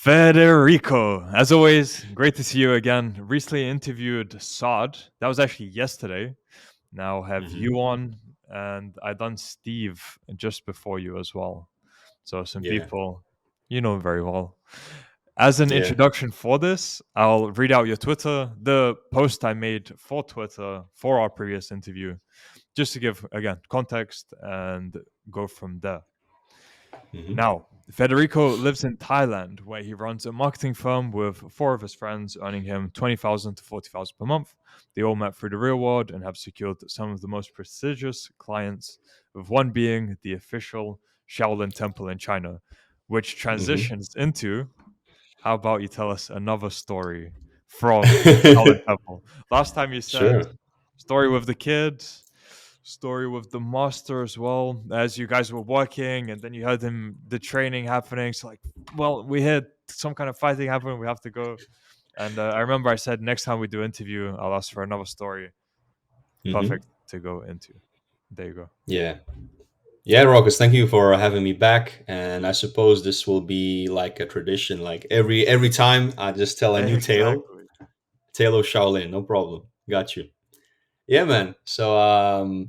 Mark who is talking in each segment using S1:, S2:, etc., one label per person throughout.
S1: Federico, as always, great to see you again. Recently interviewed Saad. That was actually yesterday. Now have
S2: Hmm.
S1: you on, and I done Steve just before you as well. So some
S2: Yeah,
S1: people you know very well. As an
S2: yeah.
S1: introduction for this, I'll read out your Twitter, the post I made for Twitter for our previous interview, just to give again context and go from there.
S2: Hmm.
S1: Now, Federico lives in Thailand, where he runs a marketing firm with four of his friends, earning him 20,000 to 40,000 per month. They all met through the real world and have secured some of the most prestigious clients, with one being the official Shaolin Temple in China, which
S2: Hmm.
S1: transitions into how about you tell us another story from Shaolin Temple? Last time you said
S2: Sure.
S1: story with the kids, story with the master as well, as you guys were working, and then you had him the training happening. So like, well, we had some kind of fighting happen. We have to go. And I remember I said next time we do interview, I'll ask for another story.
S2: Hmm.
S1: Perfect to go into. There you go.
S2: Yeah. Yeah, Rockets, thank you for having me back. And I suppose this will be like a tradition. Like every time I just tell a new
S1: Exactly.
S2: tale of Shaolin, no problem. Got you. Yeah, man. So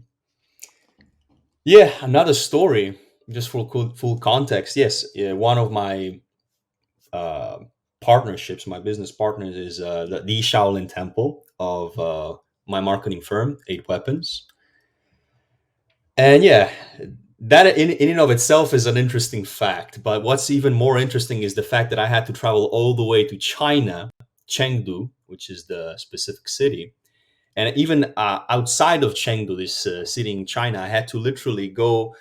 S2: yeah, another story, just for full context. Yes, yeah, one of my uh partnerships, my business partners is the Shaolin Temple of my marketing firm, Eight Weapons. And yeah, that in and of itself is an interesting fact. But what's even more interesting is the fact that I had to travel all the way to China, Chengdu, which is the specific city. And even outside of Chengdu, this city in China, I had to literally go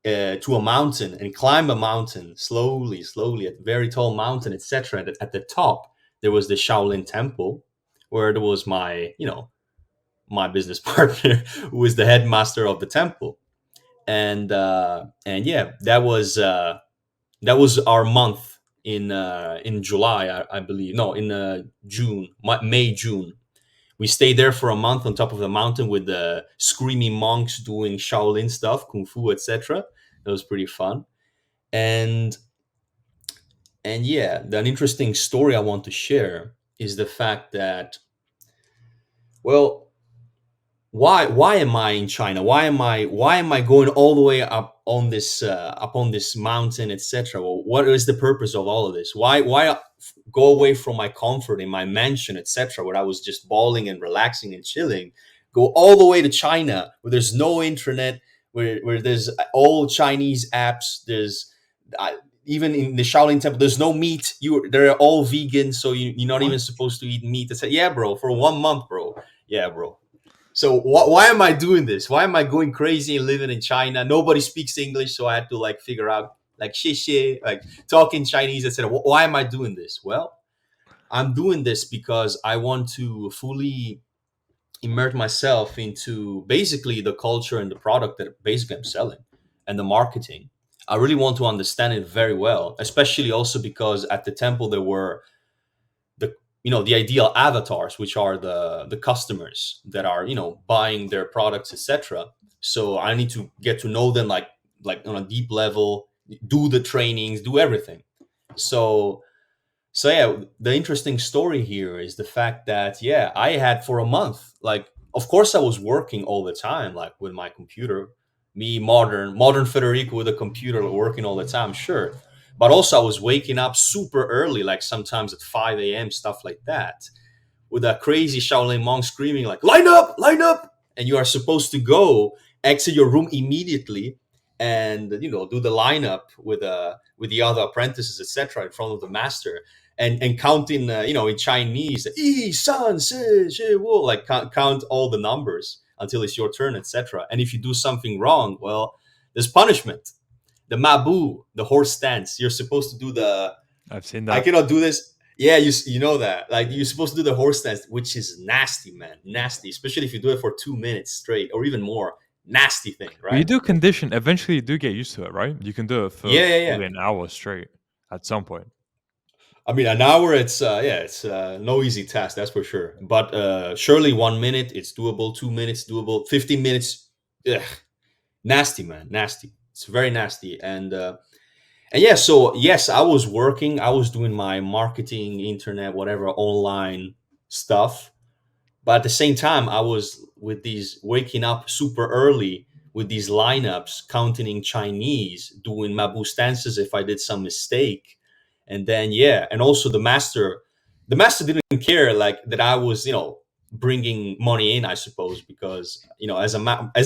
S2: to a mountain and climb a mountain slowly, slowly, a very tall mountain, etc. And at the top, there was the Shaolin Temple, where there was my business partner, who is the headmaster of the temple. And yeah, that was our month in July, I believe. No, in June, May, June. We stayed there for a month on top of the mountain with the screaming monks doing Shaolin stuff, kung fu, etc. That was pretty fun. And and yeah, an interesting story I want to share is the fact that, well, why am I in China? Why am I going all the way up on this mountain, etc.? Well, what is the purpose of all of this? Why go away from my comfort in my mansion, etc., where I was just balling and relaxing and chilling? Go all the way to China, where there's no internet, where there's all Chinese apps. There's uh, even in the Shaolin Temple, there's no meat. They're all vegan, so you're not
S1: What?
S2: even supposed to eat meat. I said, yeah, bro, for 1 month, bro. Yeah, bro. So why am I doing this? Why am I going crazy and living in China? Nobody speaks English, so I had to like figure out like xie, like talking Chinese, etc. Why am I doing this? Well, I'm doing this because I want to fully immerse myself into basically the culture and the product that basically I'm selling and the marketing. I really want to understand it very well, especially also because at the temple there were the ideal avatars, which are the customers that are buying their products, etc. So I need to get to know them, like on a deep level, do the trainings, do everything. So so yeah, the interesting story here is the fact that, yeah, I had for a month, like, of course I was working all the time, like with my computer, me, modern Federico with a computer working all the time, sure. But also I was waking up super early, like sometimes at 5 a.m., stuff like that, with a crazy Shaolin monk screaming like, line up, and you are supposed to go exit your room immediately and do the lineup with the other apprentices, etc., in front of the master, and count in in Chinese, yi san si shi wu, like count all the numbers until it's your turn, etc. And if you do something wrong, well, there's punishment. The mabu, the horse stance, you're supposed to do the,
S1: I've seen
S2: I
S1: that.
S2: cannot do this. Yeah, you know that. Like, you're supposed to do the horse stance, which is nasty, man. Nasty, especially if you do it for 2 minutes straight or even more. Nasty thing,
S1: But you
S2: right?
S1: do condition. Eventually, you do get used to it, right? You can do it for
S2: Yeah, yeah, yeah.
S1: probably an hour straight at some point.
S2: I mean, an hour, it's it's no easy task, that's for sure. But surely 1 minute, it's doable. 2 minutes, doable. 15 minutes, ugh, nasty, man, nasty. It's very nasty. And And yeah, so yes, I was working, I was doing my marketing, internet, whatever, online stuff. But at the same time, I was with these waking up super early with these lineups, counting in Chinese, doing Mabu stances if I did some mistake. And then, yeah, and also the master didn't care like that I was, bringing money in, I suppose, because, as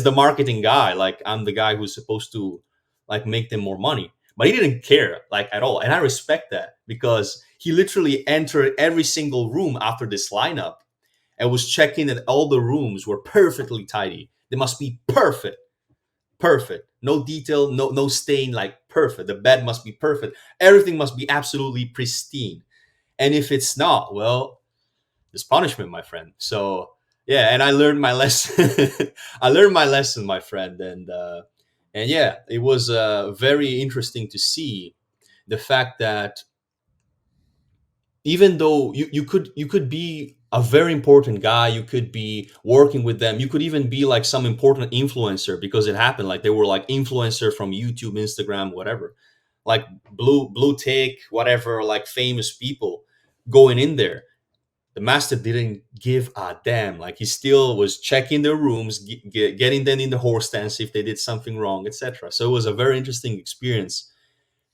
S2: the marketing guy, like I'm the guy who's supposed to like make them more money. But he didn't care like at all. And I respect that because he literally entered every single room after this lineup and was checking that all the rooms were perfectly tidy. They must be perfect, perfect. No detail, no stain, like perfect. The bed must be perfect. Everything must be absolutely pristine. And if it's not, well, there's punishment, my friend. So yeah, and I learned my lesson. I learned my lesson, my friend, and yeah, it was very interesting to see the fact that even though you could be a very important guy, you could be working with them, you could even be like some important influencer, because it happened like they were like influencer from YouTube, Instagram, whatever, like blue tick, whatever, like famous people going in there. The master didn't give a damn. Like he still was checking their rooms, getting them in the horse stance if they did something wrong, etc. So it was a very interesting experience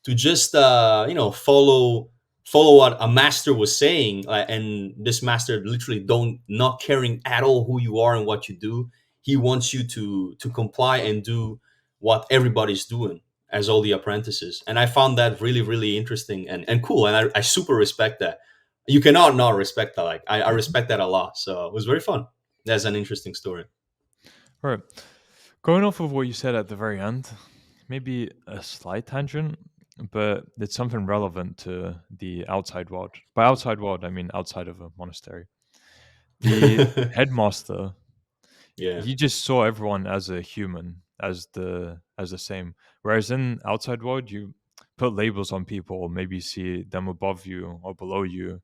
S2: to just follow what a master was saying, and this master literally don't not caring at all who you are and what you do. He wants you to comply and do what everybody's doing as all the apprentices. And I found that really really interesting and cool, and I super respect that. You cannot not respect that. Like I respect that a lot, so it was very fun. That's an interesting story.
S1: Right. Going off of what you said at the very end, maybe a slight tangent, but it's something relevant to the outside world. By outside world, I mean outside of a monastery. The headmaster,
S2: Yeah,
S1: he just saw everyone as a human, as the same. Whereas in outside world, you put labels on people, maybe see them above you or below you.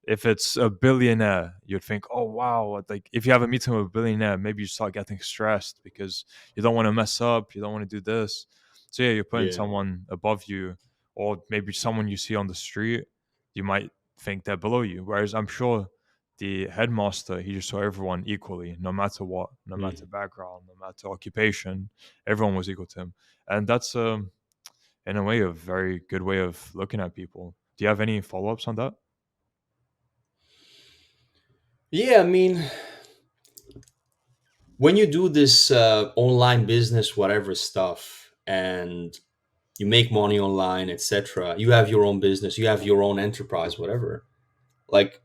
S1: If it's a billionaire, you'd think, oh wow, like if you have a meeting with a billionaire, maybe you start getting stressed because you don't want to mess up, you don't want to do this. So yeah, you're putting
S2: yeah.
S1: someone above you, or maybe someone you see on the street, you might think they're below you. Whereas I'm sure the headmaster, he just saw everyone equally, no matter what, no matter
S2: Mhm.
S1: background, no matter occupation, everyone was equal to him. And that's in a way a very good way of looking at people. Do you have any follow-ups on that?
S2: Yeah, I mean, when you do this online business whatever stuff, and you make money online, etc., you have your own business, you have your own enterprise, whatever, like,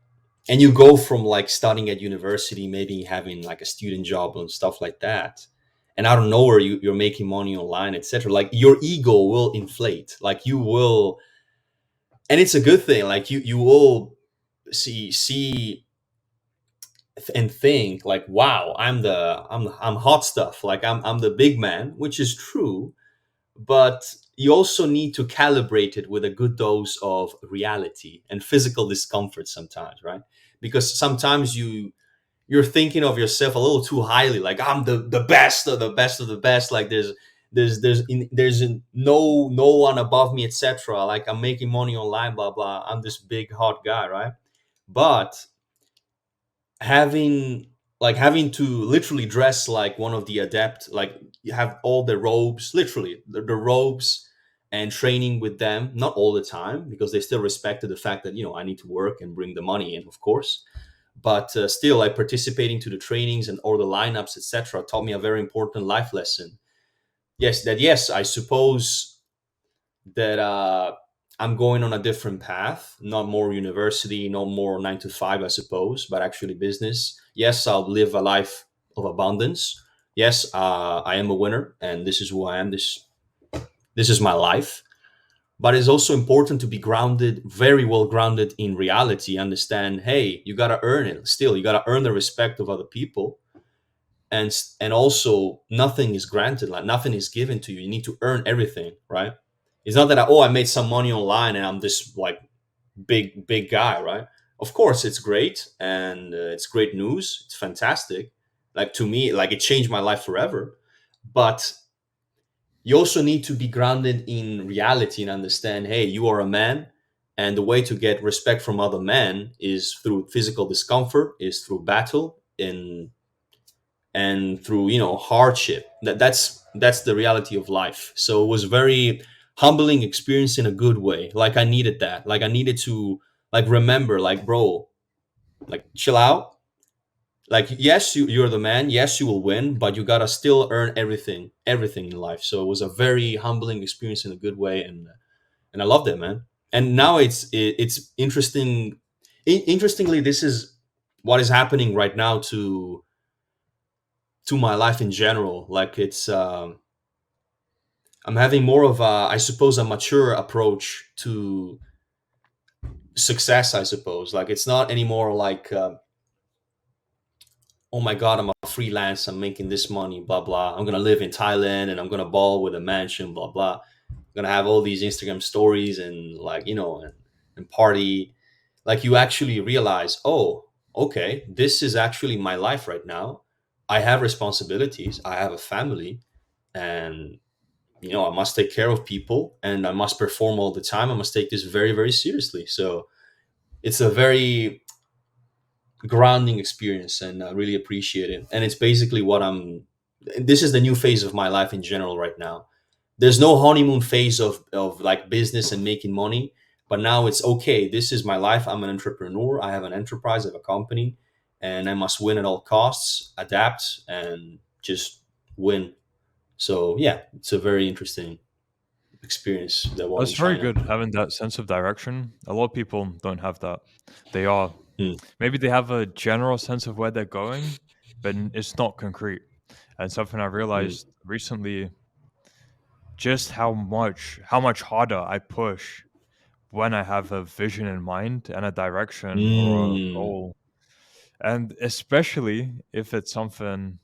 S2: and you go from like studying at university, maybe having like a student job and stuff like that, and out of nowhere you're making money online, etc., like your ego will inflate, like you will, and it's a good thing, like you will see and think like, wow, I'm hot stuff, like I'm the big man, which is true. But you also need to calibrate it with a good dose of reality and physical discomfort sometimes, right? Because sometimes you're thinking of yourself a little too highly, like I'm the best of the best of the best, like there's no one above me, etc., like I'm making money online, blah blah, I'm this big hot guy, right? But having to literally dress like one of the adept, like you have all the robes, literally the robes, and training with them, not all the time because they still respected the fact that I need to work and bring the money in, of course. But still, like participating to the trainings and all the lineups, etc., taught me a very important life lesson. Yes, I suppose that I'm going on a different path, not more university, not more 9 to 5, I suppose, but actually business. Yes, I'll live a life of abundance. Yes, I am a winner, and this is who I am. This is my life. But it's also important to be grounded, very well grounded in reality. Understand, hey, you gotta earn it. Still, you gotta earn the respect of other people, and also nothing is granted, like nothing is given to you. You need to earn everything, right? It's not that I made some money online and I'm this like big guy, right? Of course it's great, and it's great news, it's fantastic, like to me, like it changed my life forever. But you also need to be grounded in reality and understand, hey, you are a man, and the way to get respect from other men is through physical discomfort, is through battle, and through, hardship. That's the reality of life. So it was very humbling experience in a good way. Like I needed that. Like I needed to, like, remember, like, bro, like, chill out. Like, yes, you're the man, yes, you will win, but you gotta still earn everything in life. So it was a very humbling experience in a good way, and I loved it, man. And now it's interesting. Interestingly, this is what is happening right now to my life in general. Like, I'm having more of a, I suppose, a mature approach to success. I suppose, like, it's not anymore like, oh my god, I'm a freelance, I'm making this money, blah blah. I'm gonna live in Thailand and I'm gonna ball with a mansion, blah blah. I'm gonna have all these Instagram stories and, like, and party. Like, you actually realize, oh, okay, this is actually my life right now. I have responsibilities. I have a family, and I must take care of people, and I must perform all the time. I must take this very, very seriously. So it's a very grounding experience, and I really appreciate it. And it's basically what I'm. This is the new phase of my life in general right now. There's no honeymoon phase of like business and making money, but now it's okay. This is my life. I'm an entrepreneur. I have an enterprise. I have a company, and I must win at all costs, adapt, and just win. So yeah, it's a very interesting experience, the one in
S1: That's very
S2: China.
S1: good having that sense of direction. A lot of people don't have that. They are
S2: Hmm.
S1: maybe they have a general sense of where they're going, but it's not concrete. And something I
S2: Hmm.
S1: realized recently, just how much harder I push when I have a vision in mind and a direction or a
S2: Mm.
S1: goal. And especially if it's something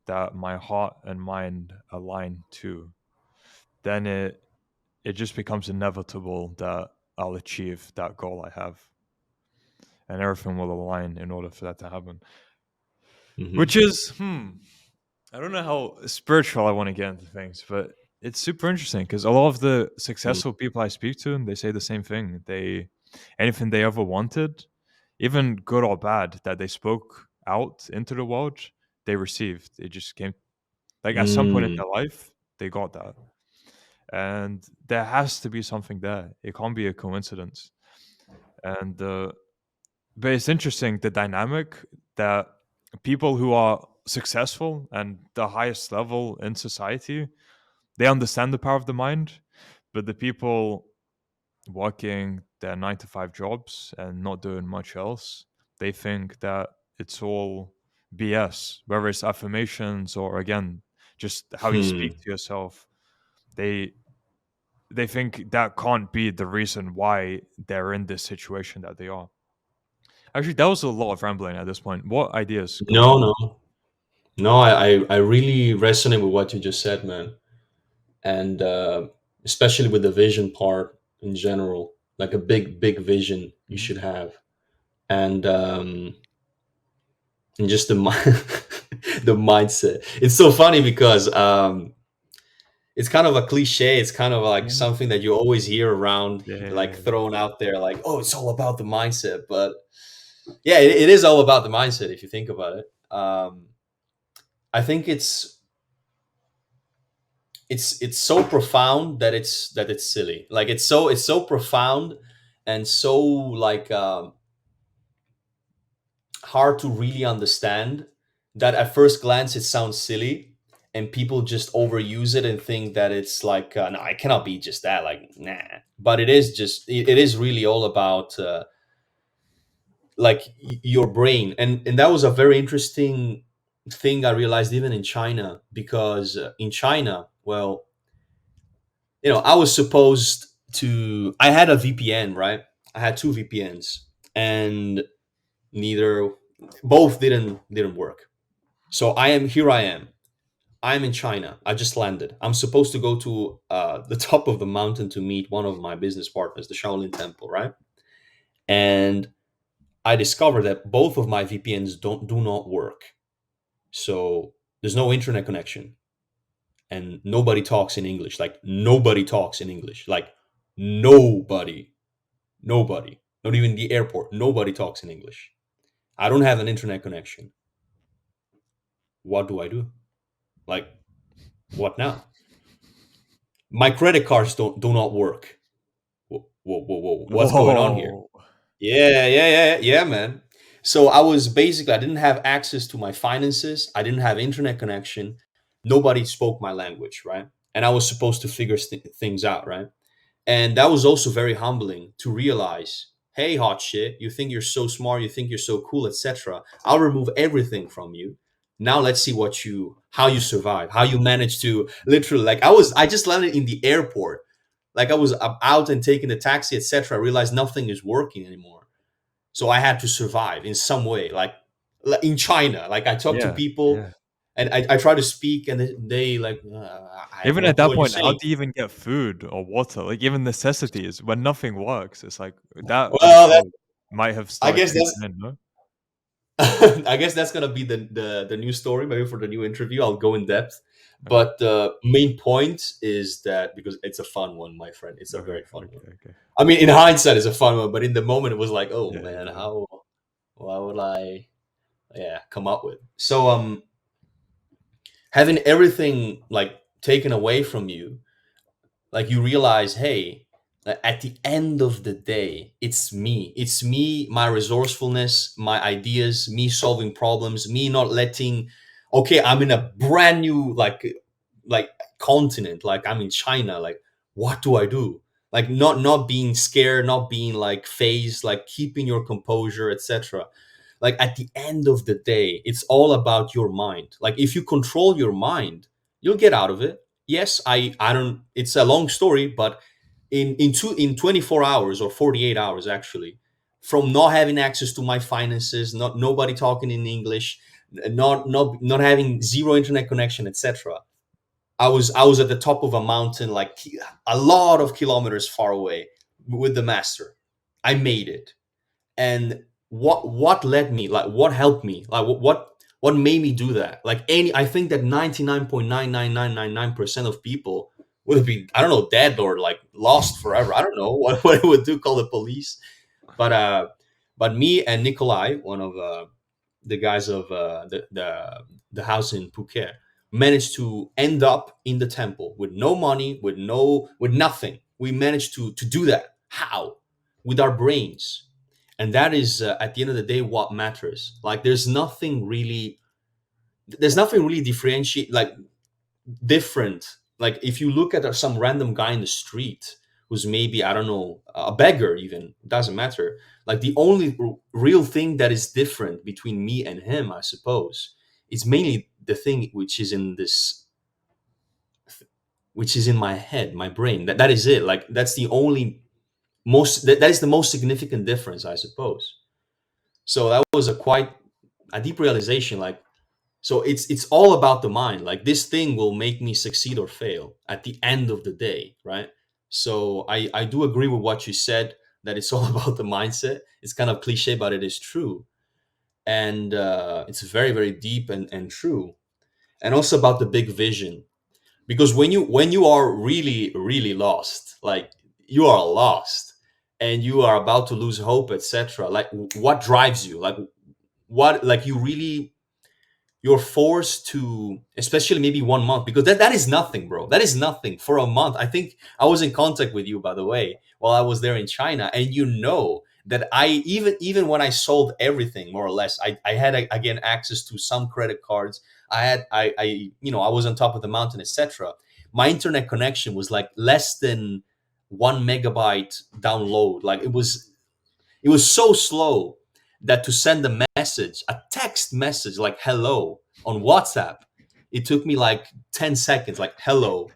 S1: that my heart and mind align to, then it just becomes inevitable that I'll achieve that goal I have, and everything will align in order for that to happen.
S2: Hmm.
S1: Which is, I don't know how spiritual I want to get into things, but it's super interesting because a lot of the
S2: Hmm.
S1: successful people I speak to, they say the same thing. They anything they ever wanted, even good or bad, that they spoke out into the world, they received. It just came like at some point in
S2: Mm.
S1: their life, they got that. And there has to be something there. It can't be a coincidence. And but it's interesting the dynamic that people who are successful and the highest level in society, they understand the power of the mind, but the people working their 9 to 5 jobs and not doing much else, they think that it's all BS, whether it's affirmations or again just how you speak
S2: Hmm.
S1: to yourself. They they think that can't be the reason why they're in this situation that they are. Actually, that was a lot of rambling at this point. What ideas come to
S2: No,
S1: you?
S2: no, no. I really resonate with what you just said, man, and especially with the vision part in general. Like a big, big vision you
S1: Mhm.
S2: should have, and just the mindset. It's so funny because it's kind of a cliche. It's kind of like
S1: Mhm.
S2: something that you always hear around, like
S1: Yeah.
S2: thrown out there, like, "Oh, it's all about the mindset." But yeah, it is all about the mindset if you think about it. I think it's so profound that it's silly. Like, it's so profound and so, like, hard to really understand, that at first glance it sounds silly, and people just overuse it and think that it's like, no, it cannot be just that, like, nah. But it is really all about, like, your brain. And that was a very interesting thing I realized even in China, because in China, well, I was supposed to. I had a VPN, right? I had two VPNs, and neither, both didn't work. So I am. I'm in China. I just landed. I'm supposed to go to the top of the mountain to meet one of my business partners, the Shaolin Temple, right? And I discovered that both of my VPNs do not work. So there's no internet connection. and nobody talks in English. Like nobody talks in English. Like nobody, nobody, not even the airport. Nobody talks in English. I don't have an internet connection. What do I do? Like what now? My credit cards do not work. Whoa, whoa, whoa, whoa. What's going on here?
S1: Whoa.
S2: Yeah, man. So I was basically, I didn't have access to my finances. I didn't have internet connection. Nobody spoke my language, right? And I was supposed to figure things out, right? And that was also very humbling to realize, hey, hot shit, you think you're so smart, you think you're so cool, etc. I'll remove everything from you. Now let's see how you survive, how you manage to literally, like I just landed in the airport, like I was out and taking the taxi, etc. I realized nothing is working anymore, so I had to survive in some way, like in China. Like I talked to
S1: Yeah,
S2: people,
S1: yeah.
S2: and I try to speak, and they like, I have
S1: Even
S2: no
S1: at
S2: clue
S1: that
S2: what you're
S1: point, how
S2: saying.
S1: do you even get food or water? Like even necessities when nothing works, it's like that I'm
S2: Well,
S1: sure might have
S2: I
S1: started
S2: guess
S1: creeping
S2: that's
S1: in, no?
S2: I guess that's gonna be the new story. Maybe for the new interview, I'll go in depth.
S1: Okay.
S2: But the main point is that, because it's a fun one, my friend. It's a
S1: Okay.
S2: very fun one.
S1: Okay. Okay.
S2: I mean, in hindsight, it's a fun one, but in the moment, it was like, oh
S1: Yeah,
S2: man,
S1: yeah.
S2: how why would I, yeah, come up with? So having everything like taken away from you, like you realize, hey, at the end of the day, it's me, my resourcefulness, my ideas, me solving problems, me not letting, okay, I'm in a brand new like continent, like I'm in China, like what do I do? Like not being scared, not being like phased, like keeping your composure, etc. Like at the end of the day, it's all about your mind. Like if you control your mind, you'll get out of it. Yes, I don't, it's a long story, but in 24 hours or 48 hours actually, from not having access to my finances, not nobody talking in English, not having zero internet connection, etc. I was at the top of a mountain, like a lot of kilometers far away, with the master. I made it. And what led me, like what helped me, like what made me do that? Like any, I think that 99.99999% of people would have been, I don't know, dead or like lost forever. I don't know what it would do, call the police. But me and Nikolai, one of the guys of the house in Phuket, managed to end up in the temple with no money, with nothing. We managed to do that. How? With our brains. And that is, at the end of the day, what matters. Like there's nothing really differentiate, like different. Like if you look at some random guy in the street who's maybe, I don't know, a beggar, even, doesn't matter. Like the only real thing that is different between me and him, I suppose, is mainly the thing which is in my head, my brain. That is it. Like that's the only that is the most significant difference, I suppose. So that was a deep realization. Like, so it's all about the mind. Like this thing will make me succeed or fail at the end of the day, right? So I do agree with what you said, that it's all about the mindset. It's kind of cliche, but it is true. And it's very, very deep and true. And also about the big vision. Because when you are really, really lost, like you are lost and you are about to lose hope, etc., like what drives you? Like what, like you really, you're forced to, especially maybe 1 month, because that is nothing, bro. That is nothing for a month. I think I was in contact with you, by the way, while I was there in China, and you know that I, even when I sold everything, more or less, I had, again, access to some credit cards. I was on top of the mountain, etc. My internet connection was like less than 1 megabyte download. Like it was so slow that to send a text message like hello on WhatsApp, it took me like 10 seconds, like hello,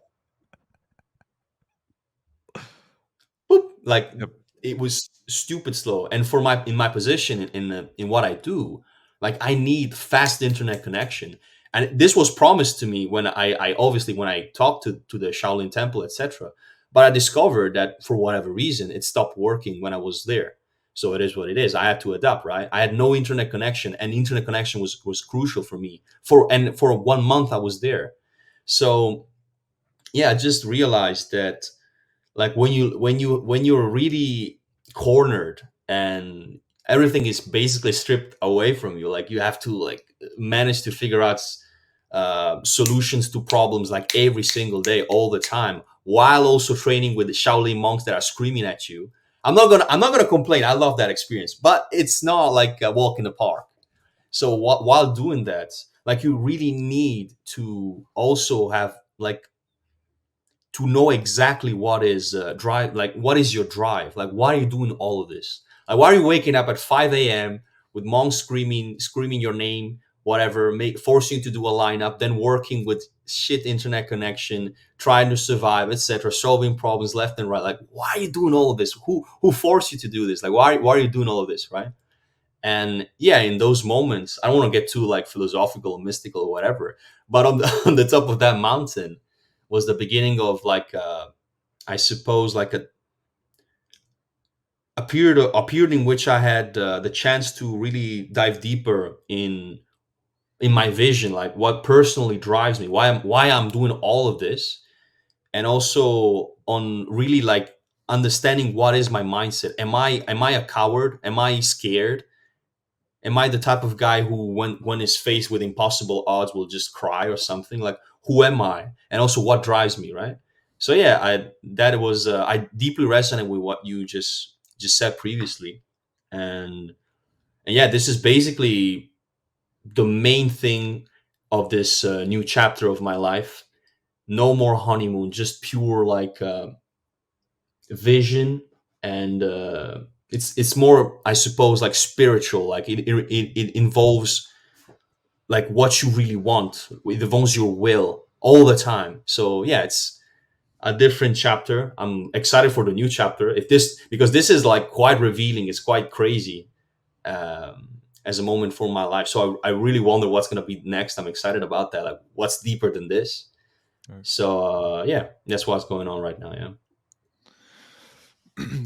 S2: boop, like
S1: Yep.
S2: it was stupid slow. And for my in my position in what I do, like I need fast internet connection. And this was promised to me when I obviously when I talked to the Shaolin temple, etc. But I discovered that for whatever reason it stopped working when I was there. So it is what it is. I had to adapt, right? I had no internet connection, and internet connection was crucial for me. For 1 month I was there. So yeah, I just realized that, like, when you're really cornered and everything is basically stripped away from you, like you have to like manage to figure out solutions to problems like every single day, all the time, while also training with the Shaolin monks that are screaming at you. I'm not gonna complain. I love that experience, but it's not like a walk in the park. So while doing that, like, you really need to also have like to know exactly what is drive, like what is your drive, like why are you doing all of this, like why are you waking up at 5 a.m. with monks screaming your name, whatever, forcing you to do a lineup, then working with shit internet connection, trying to survive, etc., solving problems left and right. Like, why are you doing all of this? Who forced you to do this? Like, why are you doing all of this, right? And yeah, in those moments, I don't want to get too like philosophical, mystical, or whatever, but on the on the top of that mountain was the beginning of like I suppose like a period in which I had the chance to really dive deeper in my vision, like what personally drives me, why I'm doing all of this, and also on really like understanding what is my mindset. Am I a coward? Am I scared? Am I the type of guy who, when is faced with impossible odds, will just cry or something? Like, who am I? And also, what drives me, right? So yeah, I deeply resonate with what you just said previously, and and yeah, this is basically the main thing of this new chapter of my life. No more honeymoon, just pure like vision, and it's more, I suppose, like spiritual. Like it involves like what you really want. It involves your will all the time. So yeah, it's a different chapter. I'm excited for the new chapter. If this Because this is like quite revealing. It's quite crazy as a moment for my life. So I really wonder what's gonna be next. I'm excited about that. Like, what's deeper than this?
S1: Right.
S2: So yeah, that's what's going on right now. Yeah.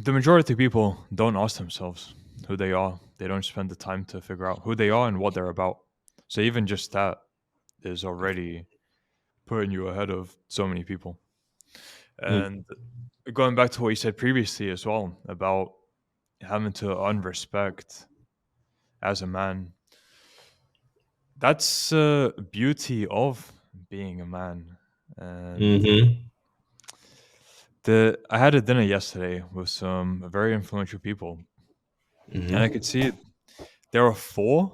S1: The majority of people don't ask themselves who they are. They don't spend the time to figure out who they are and what they're about. So even just that is already putting you ahead of so many people.
S2: Mm.
S1: And going back to what you said previously as well about having to earn respect as a man, that's beauty of being a man. And
S2: Mm-hmm.
S1: the I had a dinner yesterday with some very influential people, and I
S2: Mm-hmm.
S1: could see there are four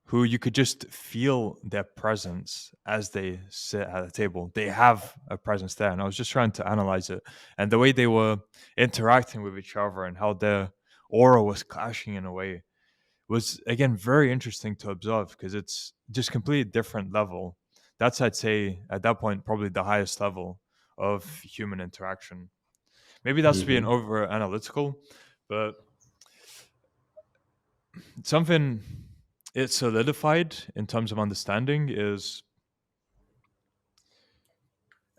S1: who you could just feel their presence as they sit at the table. They have a presence there, and I was just trying to analyze it, and the way they were interacting with each other and how their aura was clashing in a way was again very interesting to observe because it's just completely different level. That's, I'd say, at that point probably the highest level of human interaction. Maybe that's being
S2: Mm-hmm.
S1: over analytical, but something it solidified in terms of understanding is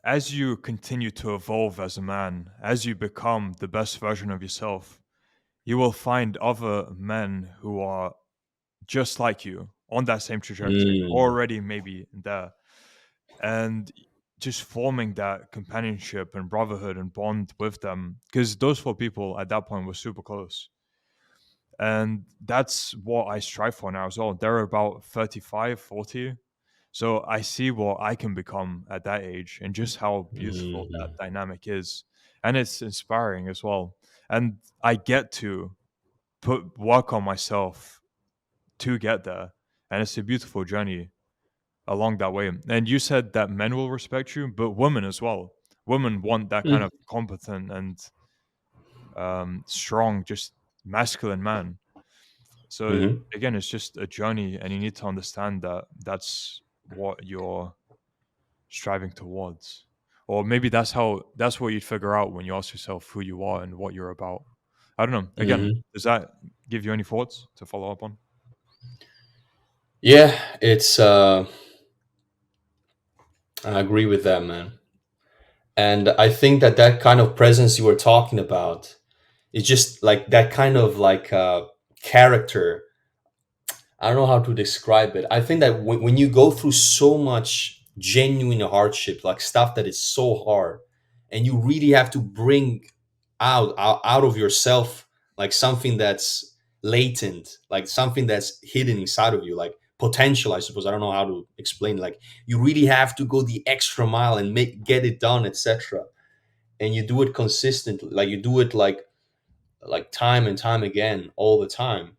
S1: as you continue to evolve as a man, as you become the best version of yourself, you will find other men who are just like you on that same trajectory,
S2: Mm.
S1: already maybe there. And just forming that companionship and brotherhood and bond with them, because those four people at that point were super close. And that's what I strive for now as well. They're about 35, 40. So I see what I can become at that age and just how beautiful that
S2: Mm-hmm.
S1: dynamic is. And it's inspiring as well. And I get to put work on myself to get there. And it's a beautiful journey along that way. And you said that men will respect you, but women as well. Women want that kind of competent and strong, just masculine man. So
S2: Mm-hmm.
S1: again, it's just a journey, and you need to understand that that's what you're striving towards. Or maybe that's what you'd figure out when you ask yourself who you are and what you're about. I don't know. Again,
S2: Mm-hmm.
S1: does that give you any thoughts to follow up on?
S2: Yeah, it's I agree with that, man. And I think that that kind of presence you were talking about is just like that kind of like character. I don't know how to describe it. I think that when you go through so much genuine hardship, like stuff that is so hard, and you really have to bring out of yourself like something that's latent, like something that's hidden inside of you, like potential, I suppose. I don't know how to explain. Like you really have to go the extra mile and make get it done, etc. And you do it consistently, like you do it like time and time again, all the time.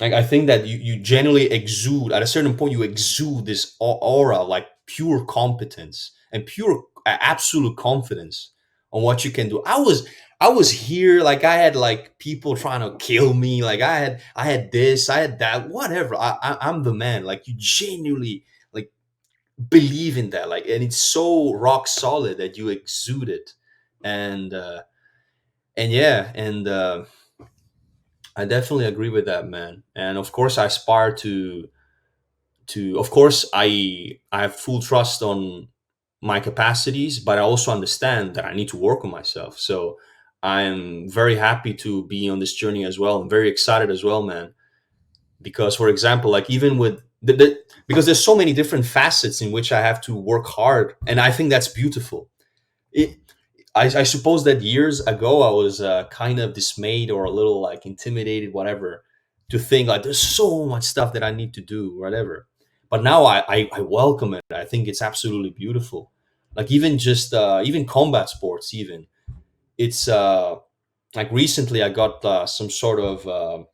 S2: Like I think that you generally exude at a certain point. You exude this aura, like pure competence and pure absolute confidence on what you can do. I was here, like I had like people trying to kill me, like I had this, I had that, whatever. I'm the man. Like you genuinely like believe in that, like, and it's so rock solid that you exude it. And yeah, and I definitely agree with that, man. And of course, I aspire to. Of course, I have full trust on my capacities, but I also understand that I need to work on myself. So I'm very happy to be on this journey as well. I'm very excited as well, man. Because, for example, like even with because there's so many different facets in which I have to work hard, and I think that's beautiful. It, I suppose that years ago I was kind of dismayed or a little like intimidated, whatever, to think like there's so much stuff that I need to do, whatever. But now I welcome it. I think it's absolutely beautiful. Like even just even combat sports, even it's like recently I got some sort of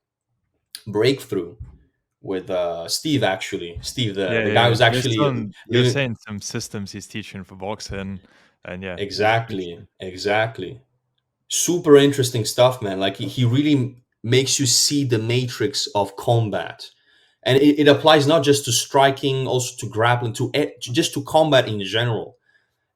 S2: breakthrough with Steve. Actually, Steve, the
S1: Yeah,
S2: the guy
S1: yeah.
S2: who's actually
S1: You're
S2: living.
S1: saying some systems he's teaching for boxing, and yeah, it's
S2: Exactly,
S1: interesting.
S2: exactly. Super interesting stuff, man. Like he really makes you see the matrix of combat, and it applies not just to striking, also to grappling, to just to combat in general.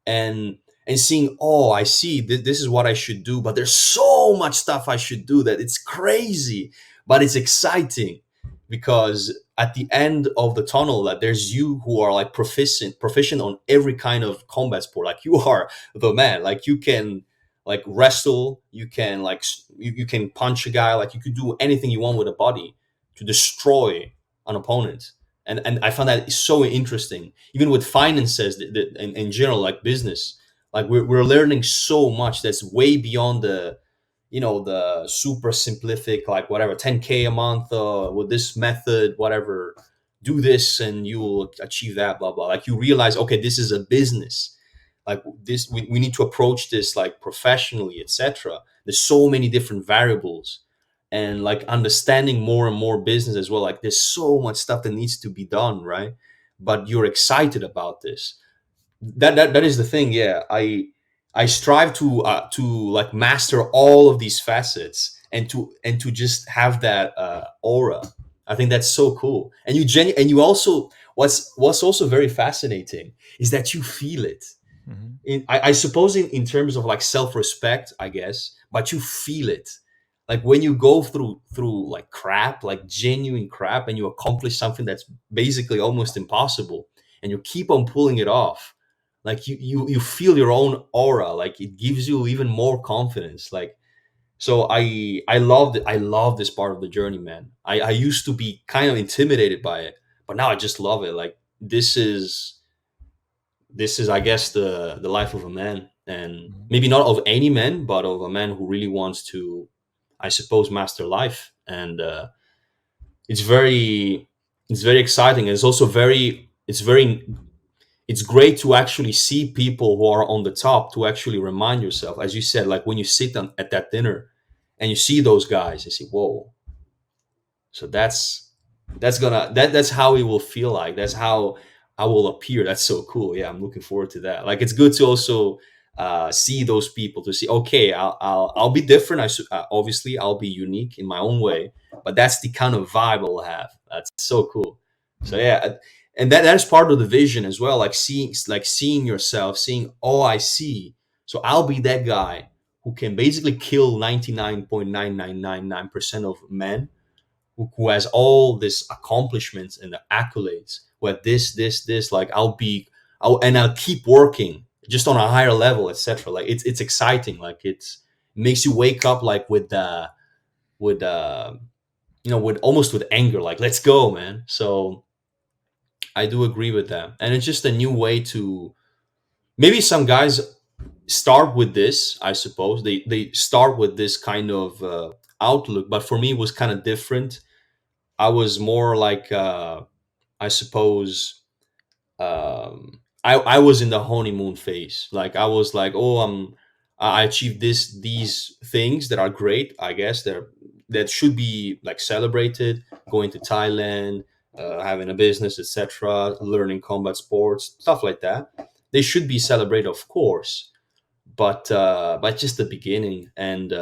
S2: And seeing, oh, I see, this is what I should do, but there's so much stuff I should do that it's crazy, but it's exciting because at the end of the tunnel, that there's you who are like proficient on every kind of combat sport. Like you are the man. Like you can like wrestle, you can like you can punch a guy, like you could do anything you want with a body to destroy an opponent. And I found that so interesting. Even with finances, in general, like business, like we're learning so much that's way beyond the super simplific, like whatever, 10K a month with this method, whatever, do this and you will achieve that, blah blah. Like you realize, okay, this is a business. Like this, we need to approach this like professionally, etc. There's so many different variables, and like understanding more and more business as well. Like there's so much stuff that needs to be done, right? But you're excited about this. That is the thing. Yeah, I strive to like master all of these facets, and to just have that aura. I think that's so cool. And and you also, what's also very fascinating is that you feel it.
S1: Hmm.
S2: I suppose in terms of like self-respect, I guess, but you feel it. Like when you go through like crap, like genuine crap, and you accomplish something that's basically almost impossible, and you keep on pulling it off, like you feel your own aura. Like it gives you even more confidence. Like, so I love this part of the journey, man. I used to be kind of intimidated by it, but now I just love it. Like this is, I guess, the life of a man, and
S1: Hmm.
S2: maybe not of any man, but of a man who really wants to, I suppose, master life. And it's very it's very exciting. And it's also it's great to actually see people who are on the top, to actually remind yourself, as you said, like when you sit at that dinner and you see those guys, you see, whoa. So that's how it will feel like. That's how I will appear. That's so cool. Yeah, I'm looking forward to that. Like it's good to also see those people, to see, okay, I'll be different. Obviously I'll be unique in my own way, but that's the kind of vibe I'll have. That's so cool. So
S1: Hmm.
S2: yeah, and that's part of the vision as well. Like seeing yourself, seeing, oh, I see. So I'll be that guy who can basically kill 99.9999% of men, who has all this accomplishments and the accolades, who have this, like I'll keep working just on a higher level, etc. Like it's exciting. Like it makes you wake up like with almost with anger, like let's go, man. So I do agree with that, and it's just a new way to, maybe some guys start with this. I suppose they start with this kind of outlook, but for me it was kind of different. I was more like, I suppose, I was in the honeymoon phase. Like I was like, oh, I achieved these things that are great. I guess that should be like celebrated. Going to Thailand, having a business, etc., learning combat sports, stuff like that. They should be celebrated, of course. But just the beginning, and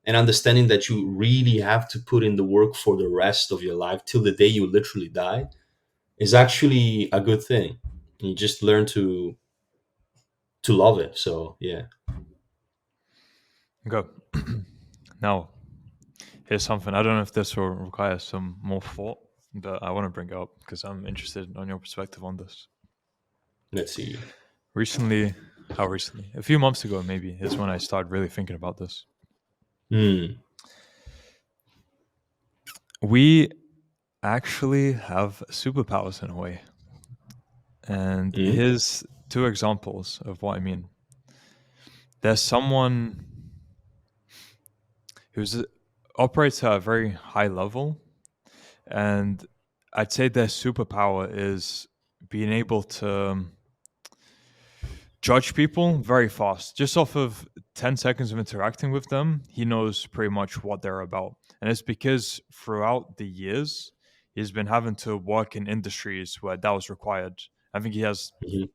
S2: understanding that you really have to put in the work for the rest of your life till the day you literally die is actually a good thing. You just learn to love it. So yeah.
S1: Okay. Now, here's something. I don't know if this will require some more thought, but I want to bring it up because I'm interested on your perspective on this.
S2: Let's see.
S1: Recently, how recently? A few months ago, maybe, is when I started really thinking about this.
S2: Hmm.
S1: We actually have superpowers in a way. And
S2: Hmm.
S1: here's two examples of what I mean. There's someone who's operates at a very high level, and I'd say their superpower is being able to judge people very fast. Just off of 10 seconds of interacting with them, he knows pretty much what they're about. And it's because throughout the years, he's been having to work in industries where that was required. I think he has
S2: Hmm.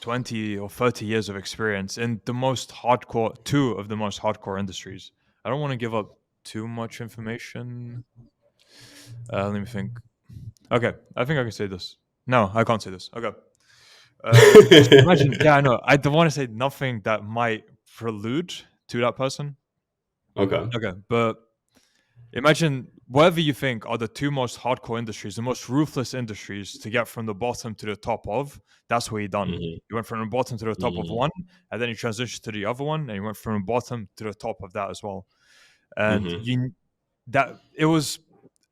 S1: 20 or 30 years of experience in the most hardcore, two of the most hardcore industries. I don't want to give up too much information. Let me think. Okay, I think I can say this. No, I can't say this. Okay. Just imagine, yeah, I know. I don't want to say nothing that might prelude to that person.
S2: Okay.
S1: Okay, but imagine whatever you think are the two most hardcore industries, the most ruthless industries to get from the bottom to the top of. That's what he done.
S2: Hmm.
S1: He went from the bottom to the top of
S2: Hmm.
S1: one, and then he transitioned to the other one, and he went from the bottom to the top of that as well. And
S2: Hmm.
S1: you that it was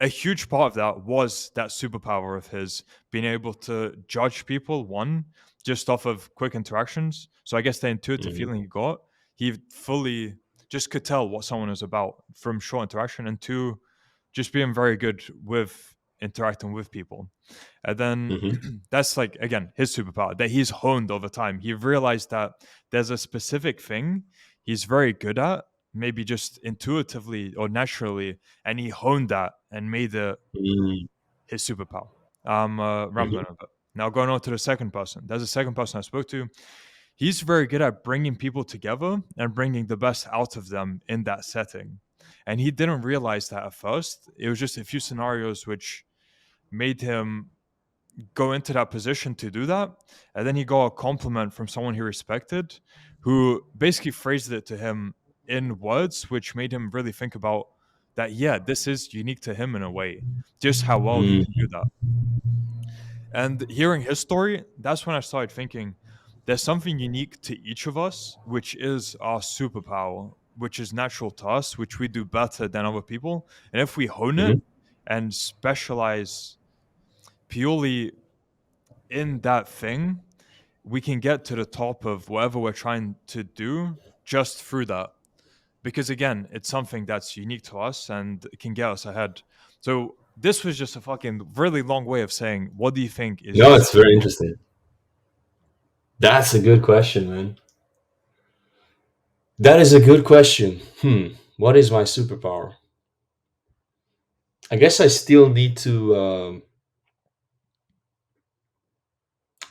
S1: a huge part of that was that superpower of his being able to judge people, one, just off of quick interactions. So I guess the intuitive
S2: Hmm.
S1: feeling he got, he fully just could tell what someone is about from short interaction, and two, just being very good with interacting with people. And then
S2: Hmm.
S1: that's like again his superpower that he's honed over time. He realized that there's a specific thing he's very good at, maybe just intuitively or naturally, and he honed that and made it
S2: Hmm.
S1: his superpower. I'm rambling a bit. Now going on to the second person. There's a second person I spoke to. He's very good at bringing people together and bringing the best out of them in that setting. And he didn't realize that at first. It was just a few scenarios which made him go into that position to do that. And then he got a compliment from someone he respected who basically phrased it to him in words, which made him really think about that, yeah, this is unique to him in a way, just how well he can do
S2: Hmm.
S1: that. And hearing his story, that's when I started thinking there's something unique to each of us, which is our superpower, which is natural to us, which we do better than other people. And if we hone it
S2: Hmm.
S1: and specialize purely in that thing, we can get to the top of whatever we're trying to do just through that. Because again, it's something that's unique to us and it can get us ahead. So this was just a fucking really long way of saying, what do you think is your
S2: No, it's very
S1: superpower?
S2: interesting. That's a good question, man. That is a good question. What is my superpower? I guess I still need to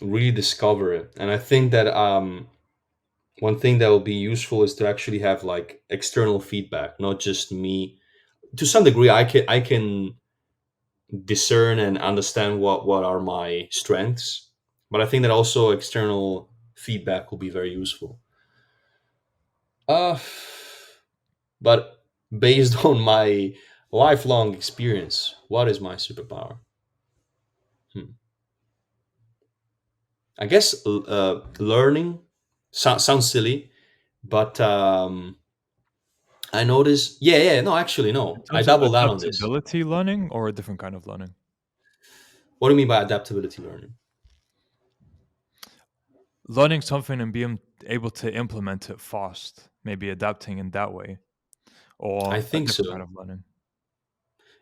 S2: really discover it, and I think that one thing that will be useful is to actually have like external feedback, not just me. To some degree, I can discern and understand what are my strengths, but I think that also external feedback will be very useful. Uh, but based on my lifelong experience, what is my superpower? Hmm. I guess learning sounds silly, but I noticed. Yeah, no, actually,
S1: In
S2: no. I
S1: terms of
S2: double down on this.
S1: adaptability learning or a different kind of learning?
S2: What do you mean by adaptability learning?
S1: Learning something and being able to implement it fast, maybe adapting in that way,
S2: I
S1: or a
S2: think
S1: different kind
S2: so.
S1: of learning.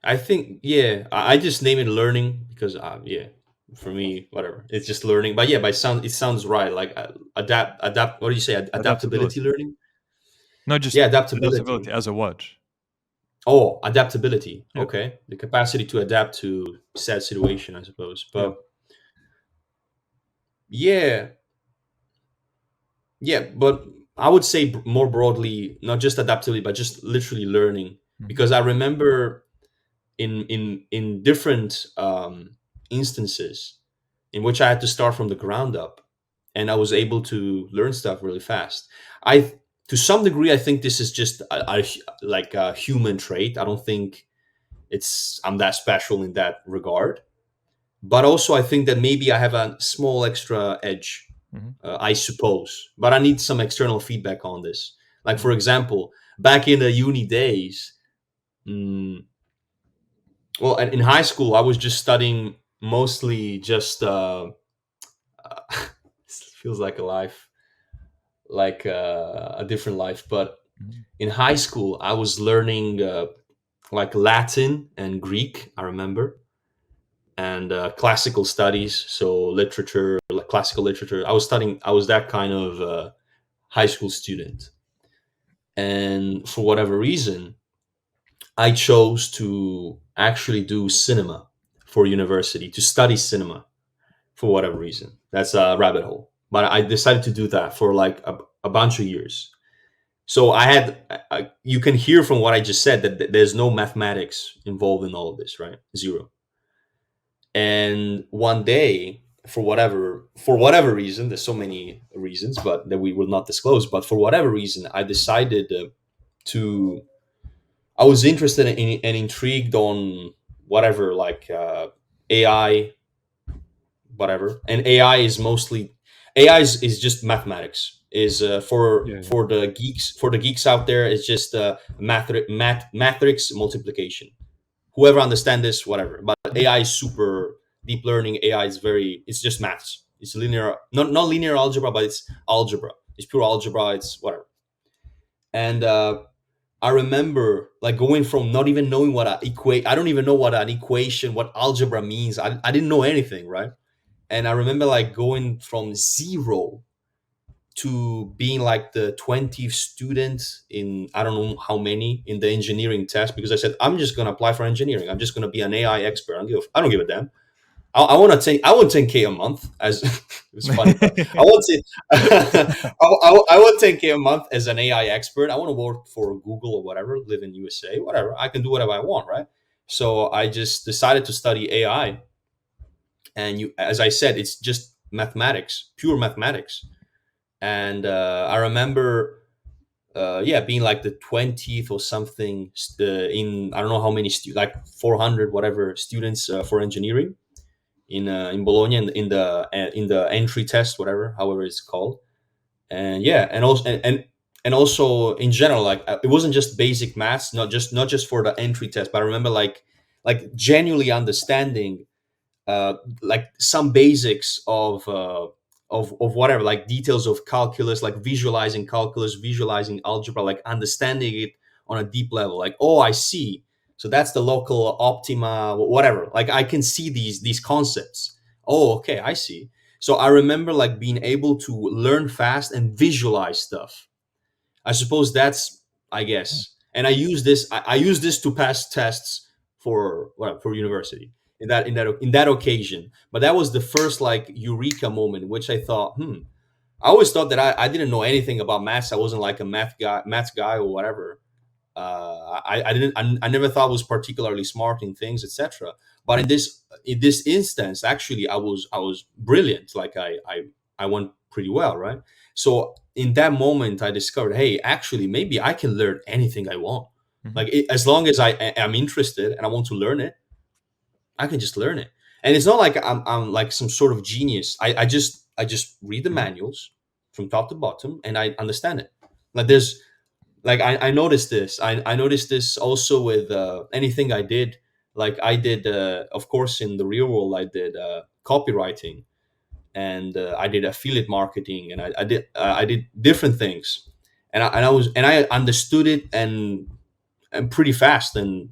S2: I think, yeah, I just name it learning because, yeah, for me, whatever, it's just learning. But yeah, it sounds right. Like adapt. What do you say? Adaptability
S1: Adaptability.
S2: learning.
S1: No, just
S2: Yeah, adaptability.
S1: adaptability as a word.
S2: Oh, adaptability.
S1: Yeah.
S2: Okay, the capacity to adapt to sad situation, I suppose.
S1: Yeah.
S2: But yeah, yeah, but I would say more broadly, not just adaptability, but just literally learning.
S1: Hmm.
S2: Because I remember in different instances in which I had to start from the ground up, and I was able to learn stuff really fast. I To some degree, I think this is just like a human trait. I don't think I'm that special in that regard. But also, I think that maybe I have a small extra edge,
S1: Hmm.
S2: I suppose. But I need some external feedback on this. Like,
S1: Hmm.
S2: for example, back in the uni days, mm, well, in high school, I was just studying mostly just. Feels like a life, like a different life. But
S1: Hmm.
S2: in high school, I was learning like Latin and Greek. I remember, and classical studies, so literature, like classical literature. I was studying. I was that kind of high school student, and for whatever reason, I chose to actually do cinema for university to study cinema for whatever reason. That's a rabbit hole. But I decided to do that for like a bunch of years. So you can hear from what I just said that there's no mathematics involved in all of this, right? Zero. And one day, for whatever reason, there's so many reasons, but that we will not disclose. But for whatever reason, I decided to. I was interested in and intrigued on whatever, like AI, whatever. And AI is just mathematics. Is
S1: Yeah. Yeah.
S2: for the geeks out there. It's just matrix multiplication. Whoever understand this, whatever. But
S1: Mhm.
S2: AI is super deep learning. AI is very. It's just maths. It's linear, not linear algebra, but it's algebra. It's pure algebra. It's whatever. And I remember like going from not even knowing what I equate. I don't even know what an equation, what algebra means. I didn't know anything, right? And I remember like going from zero to being like the 20th student in I don't know how many in the engineering test because I said I'm just gonna apply for engineering. I'm just gonna be an AI expert. I don't give a damn. I want 10K a month as it's funny, but I want to I want 10K a month as an AI expert. I want to work for Google or whatever, live in USA, whatever. I can do whatever I want, right? So I just decided to study AI, and as I said, it's just mathematics, pure mathematics. And I remember, yeah, being like the 20th or something in I don't know how many like 400 whatever students for engineering in Bologna in the entry test, whatever, however it's called. And yeah, and also in general, like it wasn't just basic maths, not just for the entry test, but I remember like genuinely understanding like some basics of whatever, like details of calculus, like visualizing calculus, visualizing algebra, like understanding it on a deep level. Like, oh, I see. So that's the local optima, whatever. Like I can see these concepts. Oh, okay, I see. So I remember like being able to learn fast and visualize stuff. I suppose that's, I guess, and I use this to pass tests for for university in that occasion. But that was the first like eureka moment, in which I thought, I always thought that I didn't know anything about maths. I wasn't like a math guy or whatever. I never thought I was particularly smart in things, etc. But in this instance, actually, I was brilliant. Like I went pretty well, right? So in that moment, I discovered, hey, actually, maybe I can learn anything I want.
S1: Mhm.
S2: Like as long as I am interested and I want to learn it, I can just learn it. And it's not like I'm like some sort of genius. I just read the
S1: Mhm.
S2: manuals from top to bottom and I understand it. Like I noticed this. I noticed this also with anything I did. Like I did, of course, in the real world, I did copywriting, and I did affiliate marketing, and I did different things, and I understood it, and pretty fast, and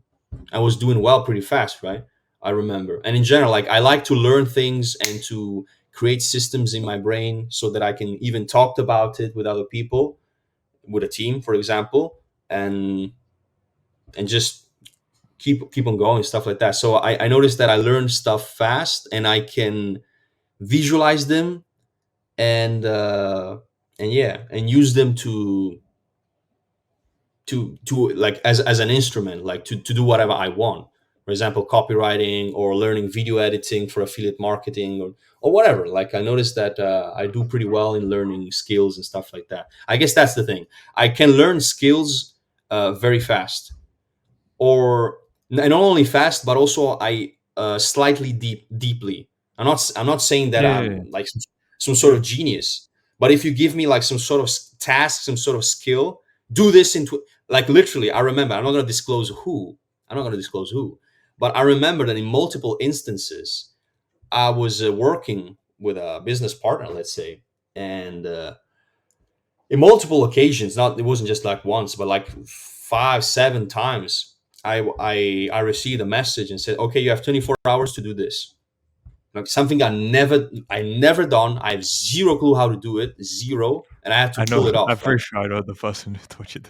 S2: I was doing well pretty fast, right? I remember. And in general, like I like to learn things and to create systems in my brain so that I can even talk about it with other people, with a team, for example, and just keep on going, stuff like that. So I noticed that I learn stuff fast, and I can visualize them, and yeah, and use them to like as an instrument, like to do whatever I want. For example, copywriting, or learning video editing for affiliate marketing, or whatever. Like I noticed that I do pretty well in learning skills and stuff like that. I guess that's the thing. I can learn skills very fast, or not only fast, but also I slightly deeply. I'm not saying that
S1: Yeah, yeah, yeah.
S2: I'm like some sort
S1: Yeah.
S2: of genius, but if you give me like some sort of task, some sort of skill, do this into, like, literally. I remember. I'm not going to disclose who. I'm not going to disclose who, but I remember that in multiple instances, I was working with a business partner, let's say, and in multiple occasions, not, it wasn't just like once, but like 5 7 times, I received a message and said, okay, you have 24 hours to do this. Like something I never done. I have zero clue how to do it, zero, and I have to
S1: I know.
S2: pull it
S1: I'm
S2: off, right?
S1: pretty sure I know the person who taught you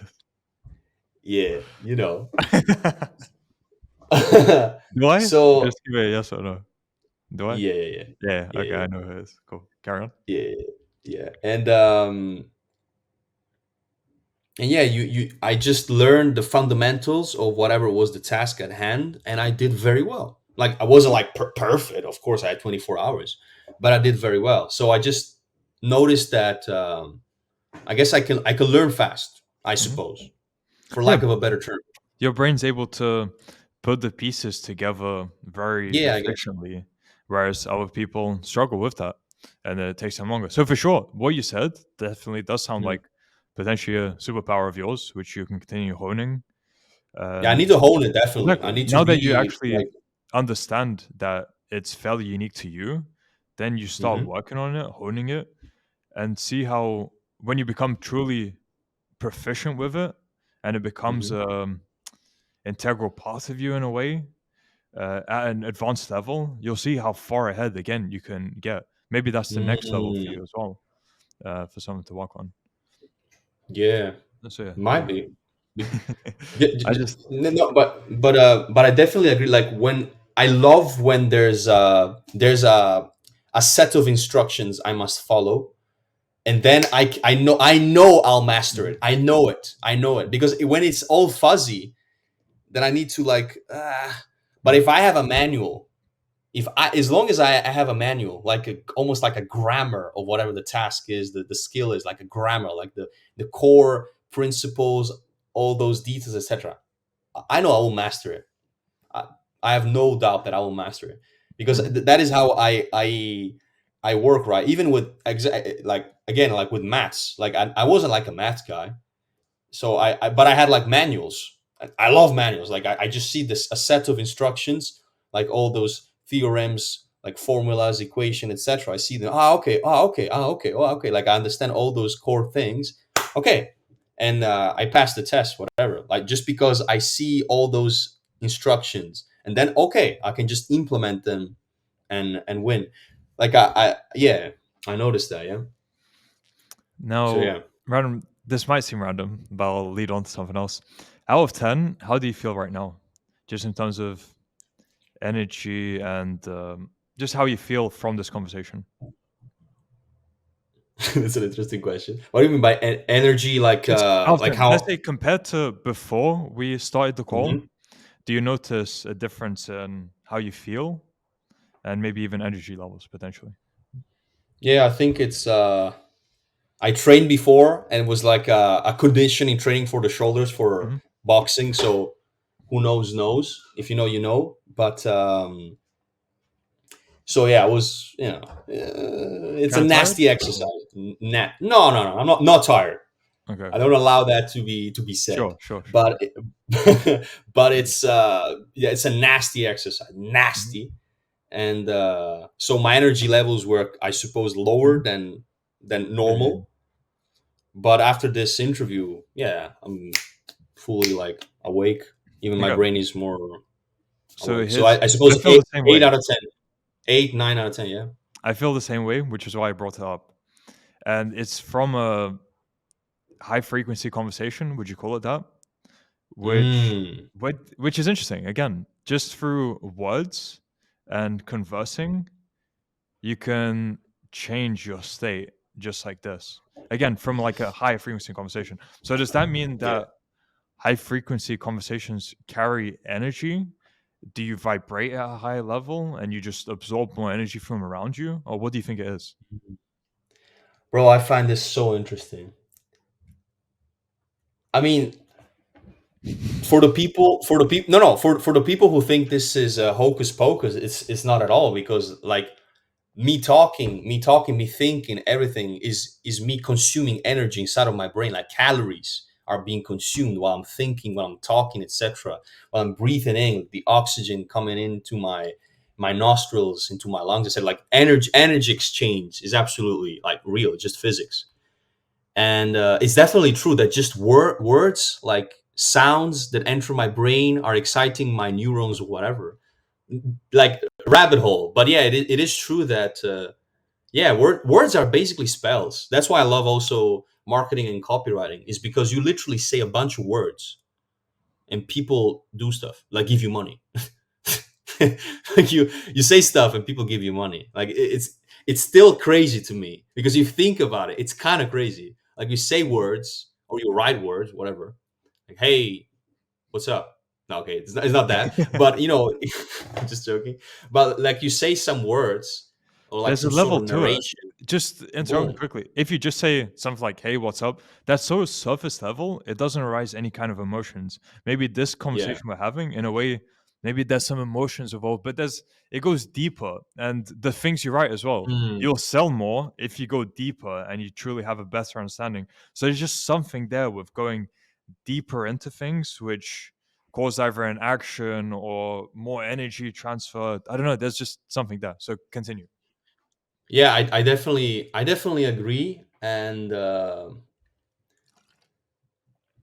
S2: Yeah, you know.
S1: this. Do I?
S2: So
S1: Just give me a yes or no. Do I?
S2: yeah, yeah, yeah,
S1: Yeah.
S2: yeah,
S1: Okay,
S2: yeah,
S1: I know who it is. Cool. Carry on.
S2: yeah, yeah. And yeah, I just learned the fundamentals of whatever was the task at hand, and I did very well. Like I wasn't like perfect, of course. I had 24 hours, but I did very well. So I just noticed that I guess I can learn fast, I
S1: Hmm.
S2: suppose, for
S1: Yeah,
S2: lack of a better term.
S1: your brain's able to put the pieces together very
S2: Yeah, I guess.
S1: efficiently, whereas other people struggle with that, and it takes them longer. So for sure, what you said definitely does sound
S2: Mhm.
S1: like potentially a superpower of yours, which you can continue honing.
S2: Yeah, I
S1: And
S2: need to hone it, definitely. I
S1: exactly,
S2: need to
S1: now that you
S2: be
S1: actually
S2: like.
S1: understand that it's fairly unique to you, then you start
S2: Mhm,
S1: working on it, honing it, and see how when you become truly proficient with it, and it becomes
S2: mhm.
S1: integral part of you in a way, at an advanced level, you'll see how far ahead again you can get. Maybe that's the next level for
S2: Mm,
S1: you as well, for someone to work on.
S2: yeah,
S1: So yeah,
S2: might
S1: cool.
S2: be.
S1: I just
S2: No, but I definitely agree. Like when I love when there's a set of instructions I must follow, and then I know I'll master
S1: Mhm,
S2: it. I know it because when it's all fuzzy, then I need to like. But
S1: mhm,
S2: if I have a manual, if I as long as I have a manual, like almost like a grammar of whatever the task is, the skill is like a grammar, like the core principles, all those details, etc. I know I will master it. I, I have no doubt that I will master it because
S1: mhm,
S2: that is how I work, right. Even with like again, like with maths, like I wasn't like a math guy, so but I had like manuals. I love manuals. Like I just see this a set of instructions, like all those theorems, like formulas, equation, etc. I see them. Okay. Okay. Okay. Okay. Like I understand all those core things. Okay, and I pass the test, whatever. Like just because I see all those instructions, and then okay, I can just implement them and win. Like I yeah, I noticed that. Yeah. So
S1: now,
S2: yeah.
S1: random. This might seem random, but I'll lead on to something else. Out of 10, how do you feel right now? Just in terms of energy and just how you feel from this conversation.
S2: That's an interesting question. What do you mean by energy?
S1: Just out of
S2: Like
S1: 10. Let's
S2: how?
S1: say compared to before we started the call,
S2: Mhm.
S1: do you notice a difference in how you feel and maybe even energy levels potentially?
S2: Yeah, I think it's. I trained before and it was like a conditioning training for the shoulders for
S1: Hmm.
S2: boxing. So who knows? If you know, you know. But so yeah, I was, it's a
S1: Kind of tired?
S2: nasty exercise. No, no, no. I'm not tired.
S1: Okay.
S2: I don't allow that to be said.
S1: Sure, sure, sure.
S2: But but
S1: Mhm,
S2: it's yeah, it's a nasty exercise,
S1: mhm,
S2: nasty. And so my energy levels were, I suppose, lower
S1: mhm.
S2: than
S1: Yeah, yeah,
S2: normal. But after this interview, yeah, I'm fully like awake. Even
S1: yeah.
S2: my
S1: Okay.
S2: brain is more
S1: So
S2: awake. So
S1: here's,
S2: I
S1: I
S2: suppose
S1: feel the same
S2: eight
S1: way.
S2: out of 10, 8, 9 out of 10. Yeah.
S1: I feel the same way, which is why I brought it up. And it's from a high frequency conversation, would you call it that? Which
S2: Mm,
S1: which is interesting. Again, just through words and conversing, you can change your state just like this. Again, from like a high frequency conversation. So does that mean
S2: yeah.
S1: that high frequency conversations carry energy? Do you vibrate at a high level and you just absorb more energy from around you? Or what do you think it is?
S2: Bro, I find this so interesting. I mean, for the people, no, for the people who think this is hocus pocus, it's not at all, because like me thinking, everything is me consuming energy inside of my brain. Like calories are being consumed while I'm thinking, while I'm talking, etc. While I'm breathing in the oxygen coming into my nostrils, into my lungs. I said like energy exchange is absolutely like real, just physics. And it's definitely true that just words, like sounds that enter my brain, are exciting my neurons or whatever, like rabbit hole. But yeah, it is true that yeah, words are basically spells. That's why I love also marketing and copywriting, is because you literally say a bunch of words and people do stuff, like give you money. Like you say stuff and people give you money. Like it's still crazy to me, because you think about it, it's kind of crazy. Like you say words or you write words, whatever. Like, hey, what's up? No, okay, it's not that. But I'm just joking. But like you say some words or like
S1: There's a
S2: some sort
S1: level
S2: of
S1: to it.
S2: narration,
S1: Just interrupting
S2: boom.
S1: quickly. If you just say something like, "Hey, what's up?" That's so surface level. It doesn't arise any kind of emotions. Maybe this
S2: Yeah.
S1: conversation we're having, in a way, maybe there's some emotions involved, but it goes deeper. And the things you write as well,
S2: Mm.
S1: you'll sell more if you go deeper and you truly have a better understanding. So there's just something there with going deeper into things, which cause either an action or more energy transfer. I don't know. There's just something there. So continue.
S2: Yeah, I definitely agree. And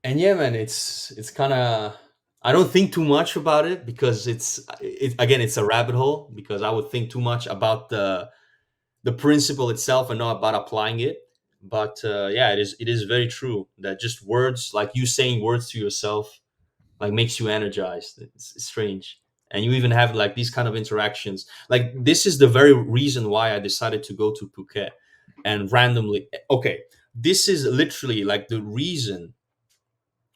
S2: yeah, man, it's kind of, I don't think too much about it, because again, it's a rabbit hole, because I would think too much about the principle itself and not about applying it. But yeah, it is very true that just words, like you saying words to yourself, like makes you energized. It's strange. And you even have like these kind of interactions. Like this is the very reason why I decided to go to Phuket and randomly. Okay, this is literally like the reason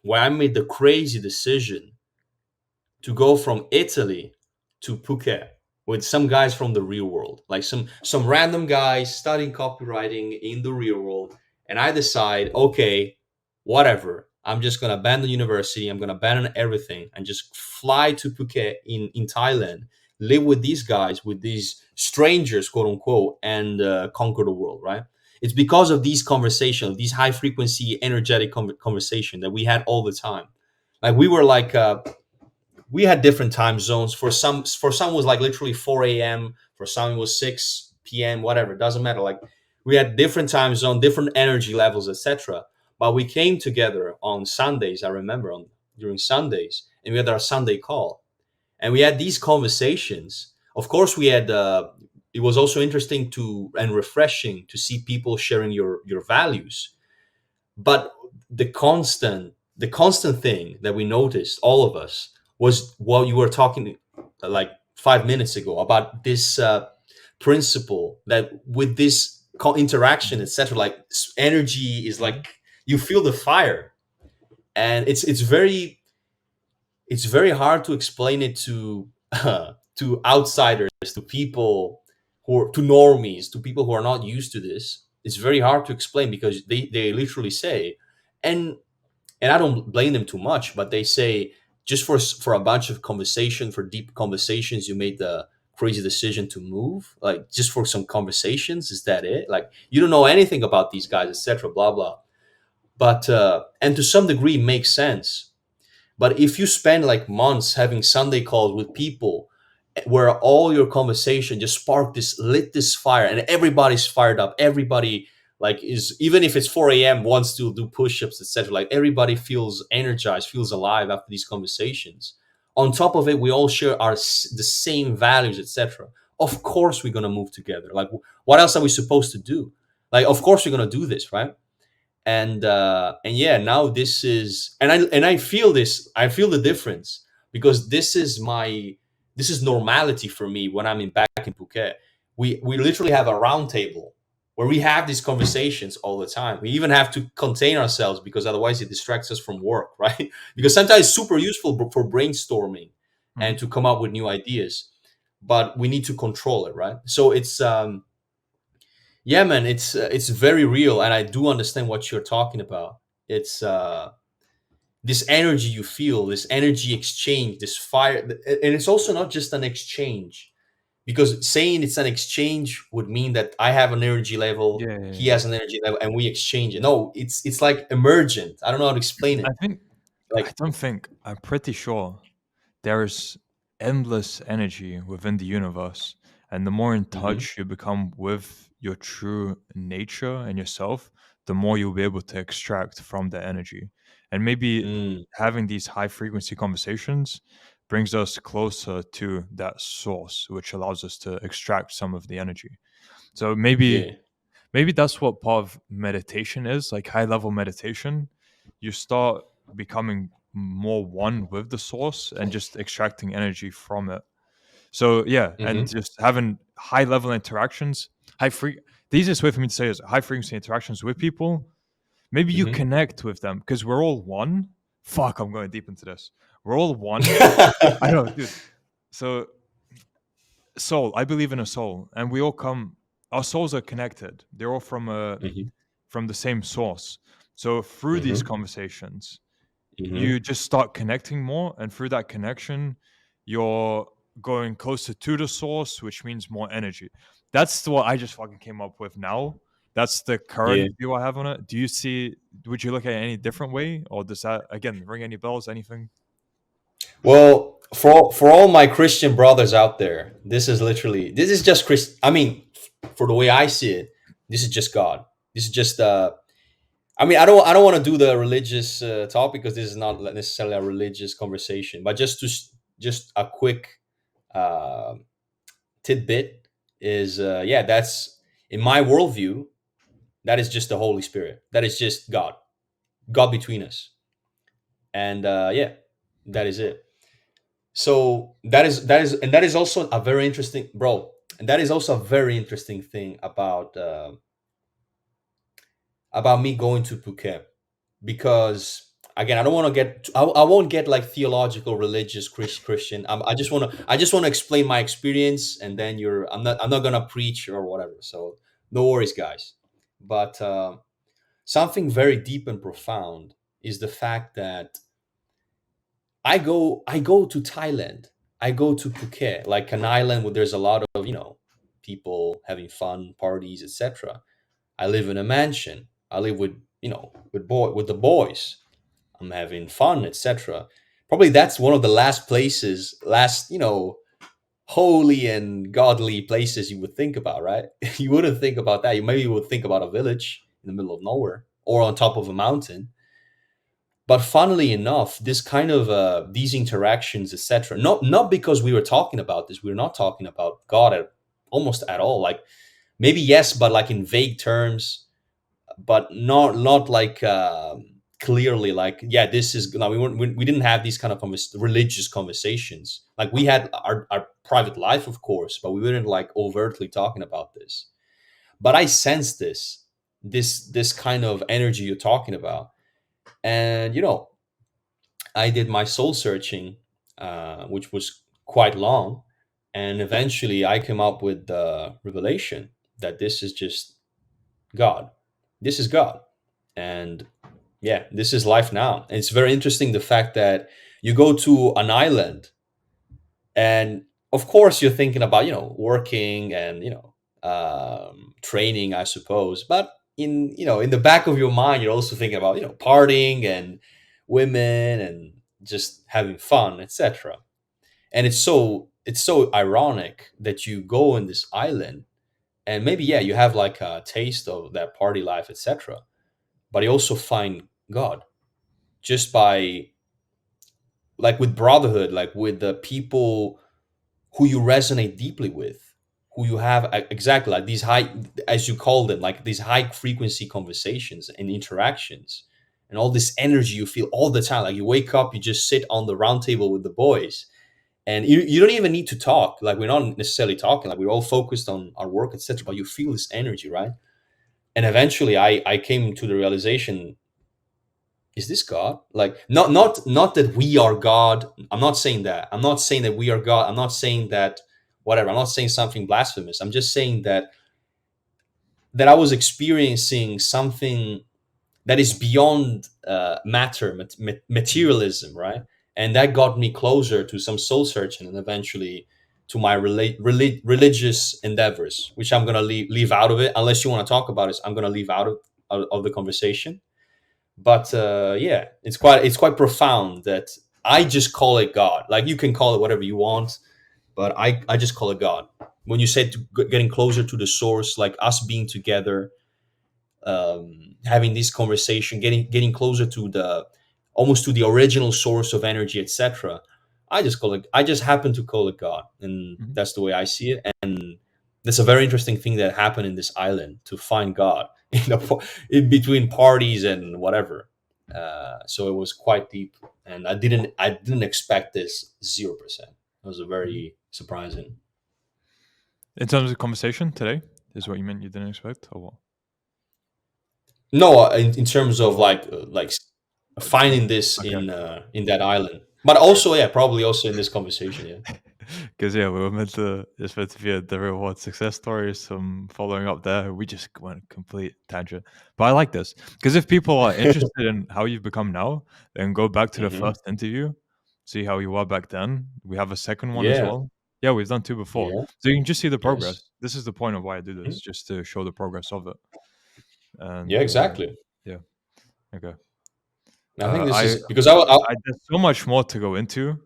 S2: why I made the crazy decision to go from Italy to Phuket with some guys from the real world, like some random guys studying copywriting in the real world. And I decide, okay, whatever. I'm just gonna abandon university. I'm gonna abandon everything and just fly to Phuket in Thailand, live with these guys, with these strangers, quote unquote, and conquer the world. Right? It's because of these conversations, these high frequency, energetic conversation that we had all the time. Like we were like we had different time zones. For some was like literally 4 a.m. For some it was 6 p.m. Whatever, it doesn't matter. Like we had different time zone, different energy levels, etc. But we came together on Sundays. I remember on during Sundays, and we had our Sunday call, and we had these conversations. Of course, we had. It was also interesting to and refreshing to see people sharing your values, but the constant thing that we noticed, all of us, was what you were talking like 5 minutes ago about this principle that with this interaction,
S1: Mhm,
S2: etc. Like energy is
S1: mhm,
S2: like you feel the fire, and it's very hard to explain it to to outsiders, to people to normies, to people who are not used to this. It's very hard to explain, because they literally say, and and I don't blame them too much, but they say, just for a bunch of conversation, for deep conversations, you made the crazy decision to move, like just for some conversations, is that it? Like you don't know anything about these guys, etc. Blah blah. But and to some degree makes sense. But if you spend like months having Sunday calls with people where all your conversation just sparked this, lit this fire, and everybody's fired up, everybody like is, even if it's 4 a.m., wants to do push-ups, etc. Like everybody feels energized, feels alive after these conversations. On top of it, we all share the same values, etc. Of course we're going to move together. Like what else are we supposed to do? Like of course we're going to do this, right? And yeah, now this is, and I feel this, I feel the difference, because this is normality for me when I'm in back in Phuket. We literally have a round table where we have these conversations all the time. We even have to contain ourselves because otherwise it distracts us from work, right? Because sometimes it's super useful for brainstorming
S1: Mhm.
S2: and to come up with new ideas, but we need to control it, right? So it's yeah, man, it's very real, and I do understand what you're talking about. It's this energy you feel, this energy exchange, this fire, and it's also not just an exchange, because saying it's an exchange would mean that I have an energy level,
S1: Yeah, yeah,
S2: he
S1: yeah.
S2: has an energy level, and we exchange it. No, it's like emergent. I don't know how to explain
S1: I
S2: it.
S1: think
S2: Like,
S1: I don't think I'm pretty sure there's endless energy within the universe, and the more in
S2: hmm
S1: touch you become with your true nature and yourself, the more you'll be able to extract from the energy. And maybe
S2: mm,
S1: having these high frequency conversations brings us closer to that source, which allows us to extract some of the energy. So maybe
S2: yeah,
S1: that's what part of meditation is, like high level meditation. You start becoming more one with the source and just extracting energy from it. So yeah, and
S2: hmm
S1: just having high level interactions, high free the easiest way for me to say is high frequency interactions with people. Maybe you
S2: hmm
S1: connect with them because we're all one. Fuck, I'm going deep into this. We're all one. I know, dude. So soul, I believe in a soul, and we all come, our souls are connected. They're all
S2: hmm
S1: from the same source. So through these
S2: hmm
S1: conversations,
S2: hmm
S1: you just start connecting more, and through that connection, you're going closer to the source, which means more energy. That's what I just fucking came up with now. That's the
S2: yeah.
S1: current view I have on it. Do you see? Would you look at it any different way, or does that again ring any bells? Anything?
S2: Well, for all my Christian brothers out there, this is just Chris. I mean, for the way I see it, this is just God. This is just I mean, I don't want to do the religious talk, because this is not necessarily a religious conversation, but just a quick uh, tidbit is yeah, that's in my worldview, that is just the Holy Spirit. That is just God, God between us, and yeah, that is it. So that is also a very interesting, bro, and that is also a very interesting thing about me going to Phuket, because again, I don't want to get I won't get like theological, religious, Christian. I just want to explain my experience, and then I'm not gonna preach or whatever, so no worries, guys. But something very deep and profound is the fact that I go to Thailand. I go to Phuket, like an island where there's a lot of, people having fun, parties, etc. I live in a mansion. I live with, with the boys. I'm having fun, etc. Probably that's one of the last, holy and godly places you would think about, right? You wouldn't think about that. You maybe would think about a village in the middle of nowhere or on top of a mountain. But funnily enough, this kind of these interactions, etc., not because we were talking about this, we were not talking about God almost at all. Like maybe yes, but like in vague terms, but not like clearly like, yeah, this is no, we didn't have these kind of religious conversations. Like we had our private life, of course, but we weren't like overtly talking about this. But I sense this kind of energy you're talking about. And I did my soul searching, which was quite long, and eventually I came up with the revelation that this is just God. This is God, and yeah, this is life now. And it's very interesting the fact that you go to an island, and of course you're thinking about working and training, I suppose, but in the back of your mind, you're also thinking about partying and women and just having fun, etc. And it's so ironic that you go on this island, and maybe, yeah, you have like a taste of that party life, etc., but you also find God just by, like, with brotherhood, like with the people who you resonate deeply with, who you have, exactly, like these high, as you call them, like these high frequency conversations and interactions, and all this energy you feel all the time. Like, you wake up, you just sit on the round table with the boys, and you don't even need to talk. Like, we're not necessarily talking, like we're all focused on our work, etc., but you feel this energy, right? And eventually I came to the realization, is this God? Like, not that we are God. I'm not saying that. I'm not saying that we are God. I'm not saying that, whatever. I'm not saying something blasphemous. I'm just saying that I was experiencing something that is beyond matter,
S1: Mhm.
S2: materialism, right? And that got me closer to some soul searching, and eventually to my religious endeavors, which I'm gonna leave out of it. Unless you want to talk about it, I'm gonna leave out of the conversation. But yeah, it's quite profound that I just call it God. Like, you can call it whatever you want, but I just call it God. When you said getting closer to the source, like us being together, having this conversation, getting closer to the, almost to the original source of energy, etc. I just happen to call it God, and
S1: Mhm.
S2: that's the way I see it. And that's a very interesting thing that happened in this island, to find God in between parties and whatever. So it was quite deep, and I didn't expect this 0%. It was a
S1: Mhm.
S2: very surprising.
S1: In terms of conversation today, is what you meant you didn't expect, or what?
S2: No, in terms of
S1: Or
S2: finding this
S1: okay,
S2: in that island, but
S1: okay.
S2: also, yeah, probably also in this conversation. Yeah.
S1: Because yeah, we were meant to. It's meant to be the real world success stories. Some following up there. We just went complete tangent. But I like this because if people are interested in how you've become now, then go back to the
S2: Hmm.
S1: first interview, see how you were back then. We have a second one as
S2: Yeah.
S1: well. Yeah, we've done two before,
S2: Yeah.
S1: so you can just see the progress.
S2: Yes.
S1: This is the point of why I do
S2: Mhm.
S1: this, just to show the progress of it.
S2: Yeah.
S1: And
S2: Exactly.
S1: yeah, okay.
S2: I think this
S1: I
S2: is because I
S1: there's so much more to go into,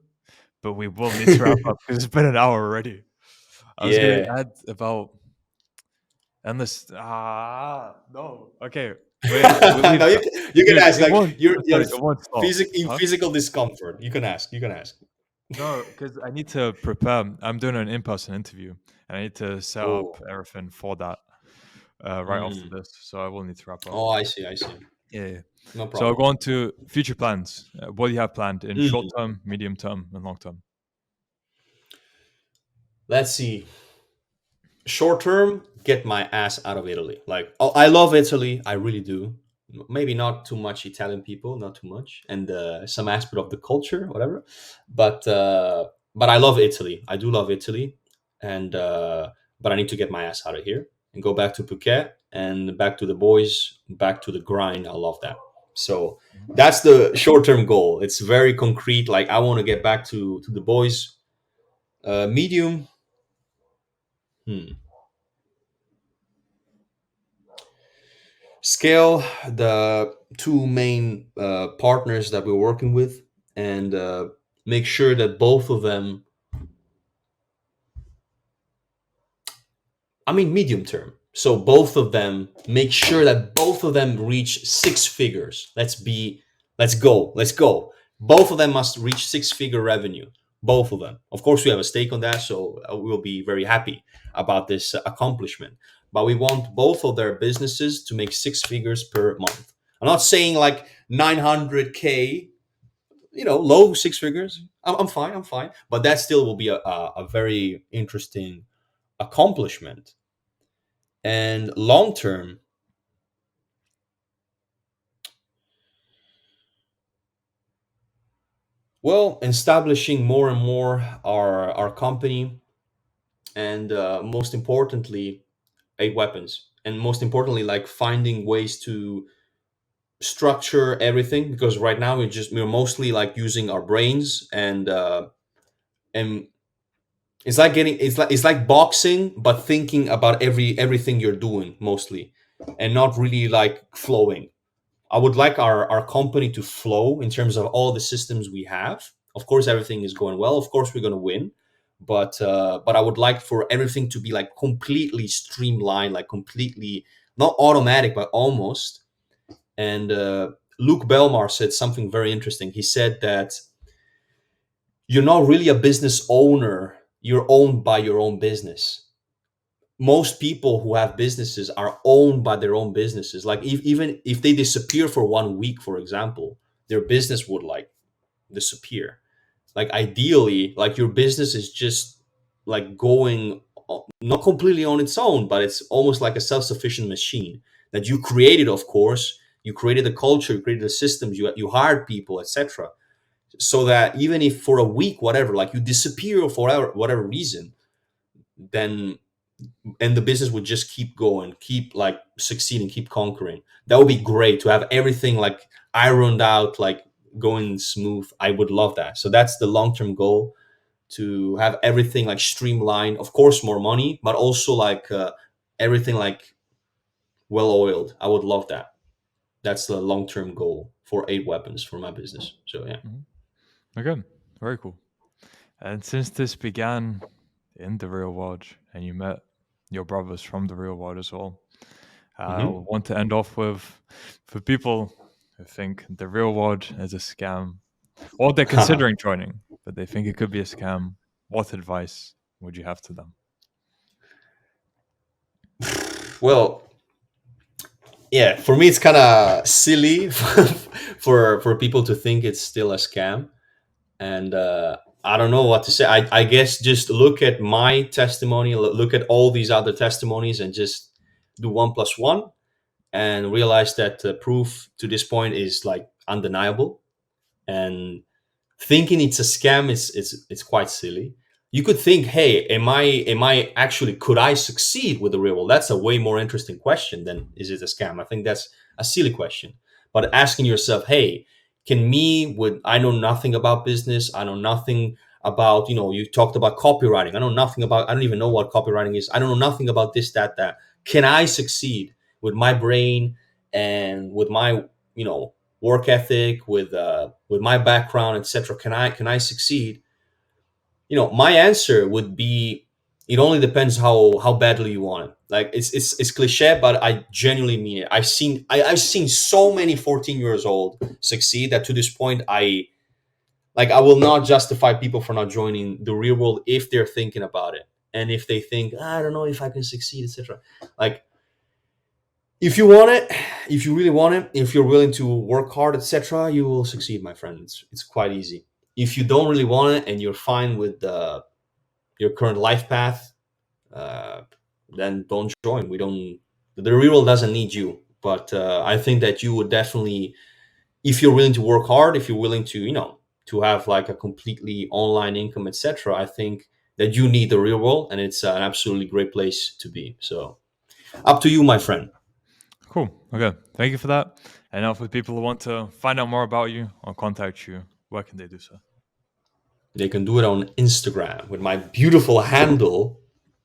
S1: but we will need to wrap up because it's been an hour already. I was gonna
S2: yeah.
S1: add about endless. No. Okay, we'll leave
S2: No,
S1: that,
S2: you can
S1: dude.
S2: ask,
S1: It
S2: like,
S1: won't.
S2: you're
S1: Sorry, it won't stop.
S2: in
S1: Huh?
S2: physical discomfort. You can ask.
S1: No, because I need to prepare. I'm doing an in-person interview, and I need to set up
S2: Oh.
S1: everything for that right after
S2: Mm.
S1: this. So I will need to wrap up.
S2: Oh, I see. I see.
S1: Yeah. Yeah.
S2: No
S1: So I'll
S2: problem.
S1: go on to future plans. What do you have planned in short
S2: Mm.
S1: term, medium term, and long term?
S2: Let's see. Short term, get my ass out of Italy. Like, oh, I love Italy, I really do. Maybe not too much Italian people, not too much, and some aspect of the culture, whatever. But I love Italy. I do love Italy, and but I need to get my ass out of here and go back to Phuket and back to the boys, back to the grind. I love that. So
S1: Mhm.
S2: that's the short term goal. It's very concrete. Like, I want to get back to the boys. Medium. Hmm. Scale the two main partners that we're working with, and make sure that both of them, I mean, medium term, so both of them, make sure that both of them reach six figures. Let's go. Both of them must reach six-figure revenue, both of them. Of course, we have a stake on that, so we'll be very happy about this accomplishment. But we want both of their businesses to make six figures per month. I'm not saying like 900K, low six figures. I'm fine. I'm fine. But that still will be a very interesting accomplishment. And long term, well, establishing more and more our company, and most importantly, eight weapons. And most importantly, like, finding ways to structure everything, because right now we're mostly like using our brains, and it's like boxing, but thinking about everything you're doing mostly. and not really like flowing. I would like our company to flow in terms of all the systems we have. Of course, everything is going well. Of course, we're going to win, but I would like for everything to be like completely streamlined, like completely not automatic, but almost. And Luke Belmar said something very interesting. He said that you're not really a business owner; you're owned by your own business. Most people who have businesses are owned by their own businesses. Like even if they disappear for 1 week, for example, their business would like disappear. Like ideally, like your business is just like going not completely on its own, but it's almost like a self-sufficient machine that you created. Of course, you created the culture, you created the systems, you hired people, etc. So that even if for a week, whatever, like you disappear for whatever reason, then and the business would just keep going, keep like succeeding, keep conquering. That would be great to have everything like ironed out, like going smooth. I would love that. So that's the long-term goal, to have everything like streamlined. Of course, more money, but also like everything like well oiled. I would love that. That's the long-term goal for 8 weapons for my business. So yeah.
S1: Mhm. Okay, very cool. And since this began in the real world and you met your brothers from the real world as well, I
S2: Hmm.
S1: want to end off with, for people who think the real world is a scam, or they're considering joining, but they think it could be a scam, what advice would you have to them?
S2: Well, yeah, for me it's kind of silly for people to think it's still a scam, and I don't know what to say. I guess just look at my testimony, look at all these other testimonies, and just do 1 plus 1, and realize that proof to this point is like undeniable. And thinking it's a scam is it's quite silly. You could think, hey, am I actually, could I succeed with the real world? That's a way more interesting question than is it a scam. I think that's a silly question. But asking yourself, hey, can me, with I know nothing about business, I know nothing about, you talked about copywriting. I know nothing about, I don't even know what copywriting is. I don't know nothing about this, that. Can I succeed with my brain and with my, work ethic, with my background, etc.? Can I succeed? My answer would be, it only depends how badly you want it. Like it's cliche, but I genuinely mean it. I've seen so many 14 years old succeed that to this point, I will not justify people for not joining the real world if they're thinking about it, and if they think, I don't know if I can succeed, etc. Like, if you want it, if you really want it, if you're willing to work hard, etc., you will succeed, my friend. It's quite easy. If you don't really want it and you're fine with your current life path, uh, then don't join. We don't. The real world doesn't need you. But I think that you would definitely, if you're willing to work hard, if you're willing to, to have like a completely online income, etc., I think that you need the real world, and it's an absolutely great place to be. So up to you, my friend.
S1: Cool. Okay. Thank you for that. And now for people who want to find out more about you or contact you, where can they do so?
S2: They can do it on Instagram with my beautiful handle.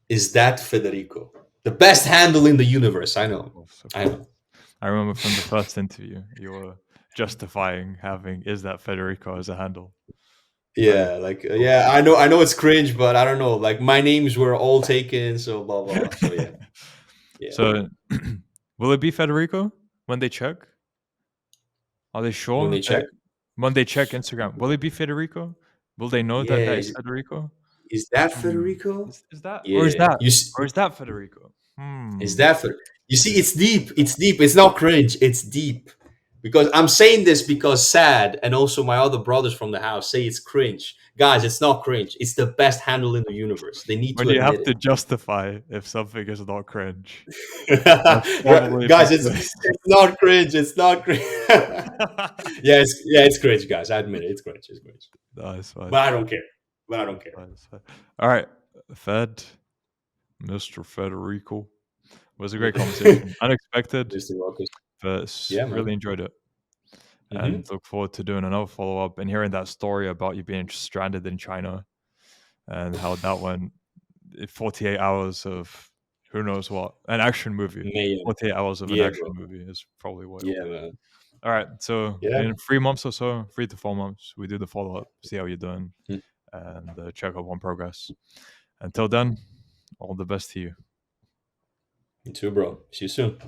S2: Is that Federico? The best handle in the universe. I know.
S1: Of
S2: I
S1: course.
S2: know.
S1: I remember from the first interview, you were justifying having "is that Federico" as a handle. Very
S2: Yeah, like
S1: cool.
S2: yeah, I know. I know it's cringe, but I don't know. Like my names were all taken, so blah blah. So yeah, yeah.
S1: So, will it be Federico when they check? Are they
S2: When
S1: sure
S2: they check,
S1: that when they check Instagram, will it be Federico? Will they know that
S2: yeah,
S1: that is Federico?
S2: is that
S1: Hmm.
S2: Federico?
S1: Is that or is
S2: Yeah,
S1: that or is that Federico?
S2: is
S1: Hmm.
S2: that you see? It's deep. It's deep. It's not cringe. It's deep. Because I'm saying this because Sad and also my other brothers from the house say it's cringe. Guys, it's not cringe. It's the best handle in the universe. They need
S1: When
S2: to
S1: you have
S2: admit
S1: to
S2: it.
S1: justify if something is not cringe, that's probably
S2: Guys,
S1: because
S2: it's not cringe. It's not cringe. Yeah, it's cringe, guys. I admit it. It's cringe. It's cringe.
S1: nice,
S2: But I
S1: nice,
S2: don't care. But I don't care.
S1: nice. All right, Fed, Mr. Federico, was a great conversation. Unexpected,
S2: Mr. Marcus.
S1: but
S2: Yeah, man.
S1: really enjoyed it.
S2: Hmm.
S1: And look forward to doing another follow up and hearing that story about you being stranded in China and how that went. 48 hours of who knows what? An action movie.
S2: Mayhem.
S1: 48 hours of an
S2: Yeah,
S1: action
S2: bro.
S1: movie is probably what it'll
S2: Yeah,
S1: be.
S2: man.
S1: All right. So
S2: Yeah.
S1: in 3 months or so, 3 to 4 months, we do the follow up, see how you're doing,
S2: Mm.
S1: and check up on progress. Until then, all the best to you.
S2: You too, bro. See you soon.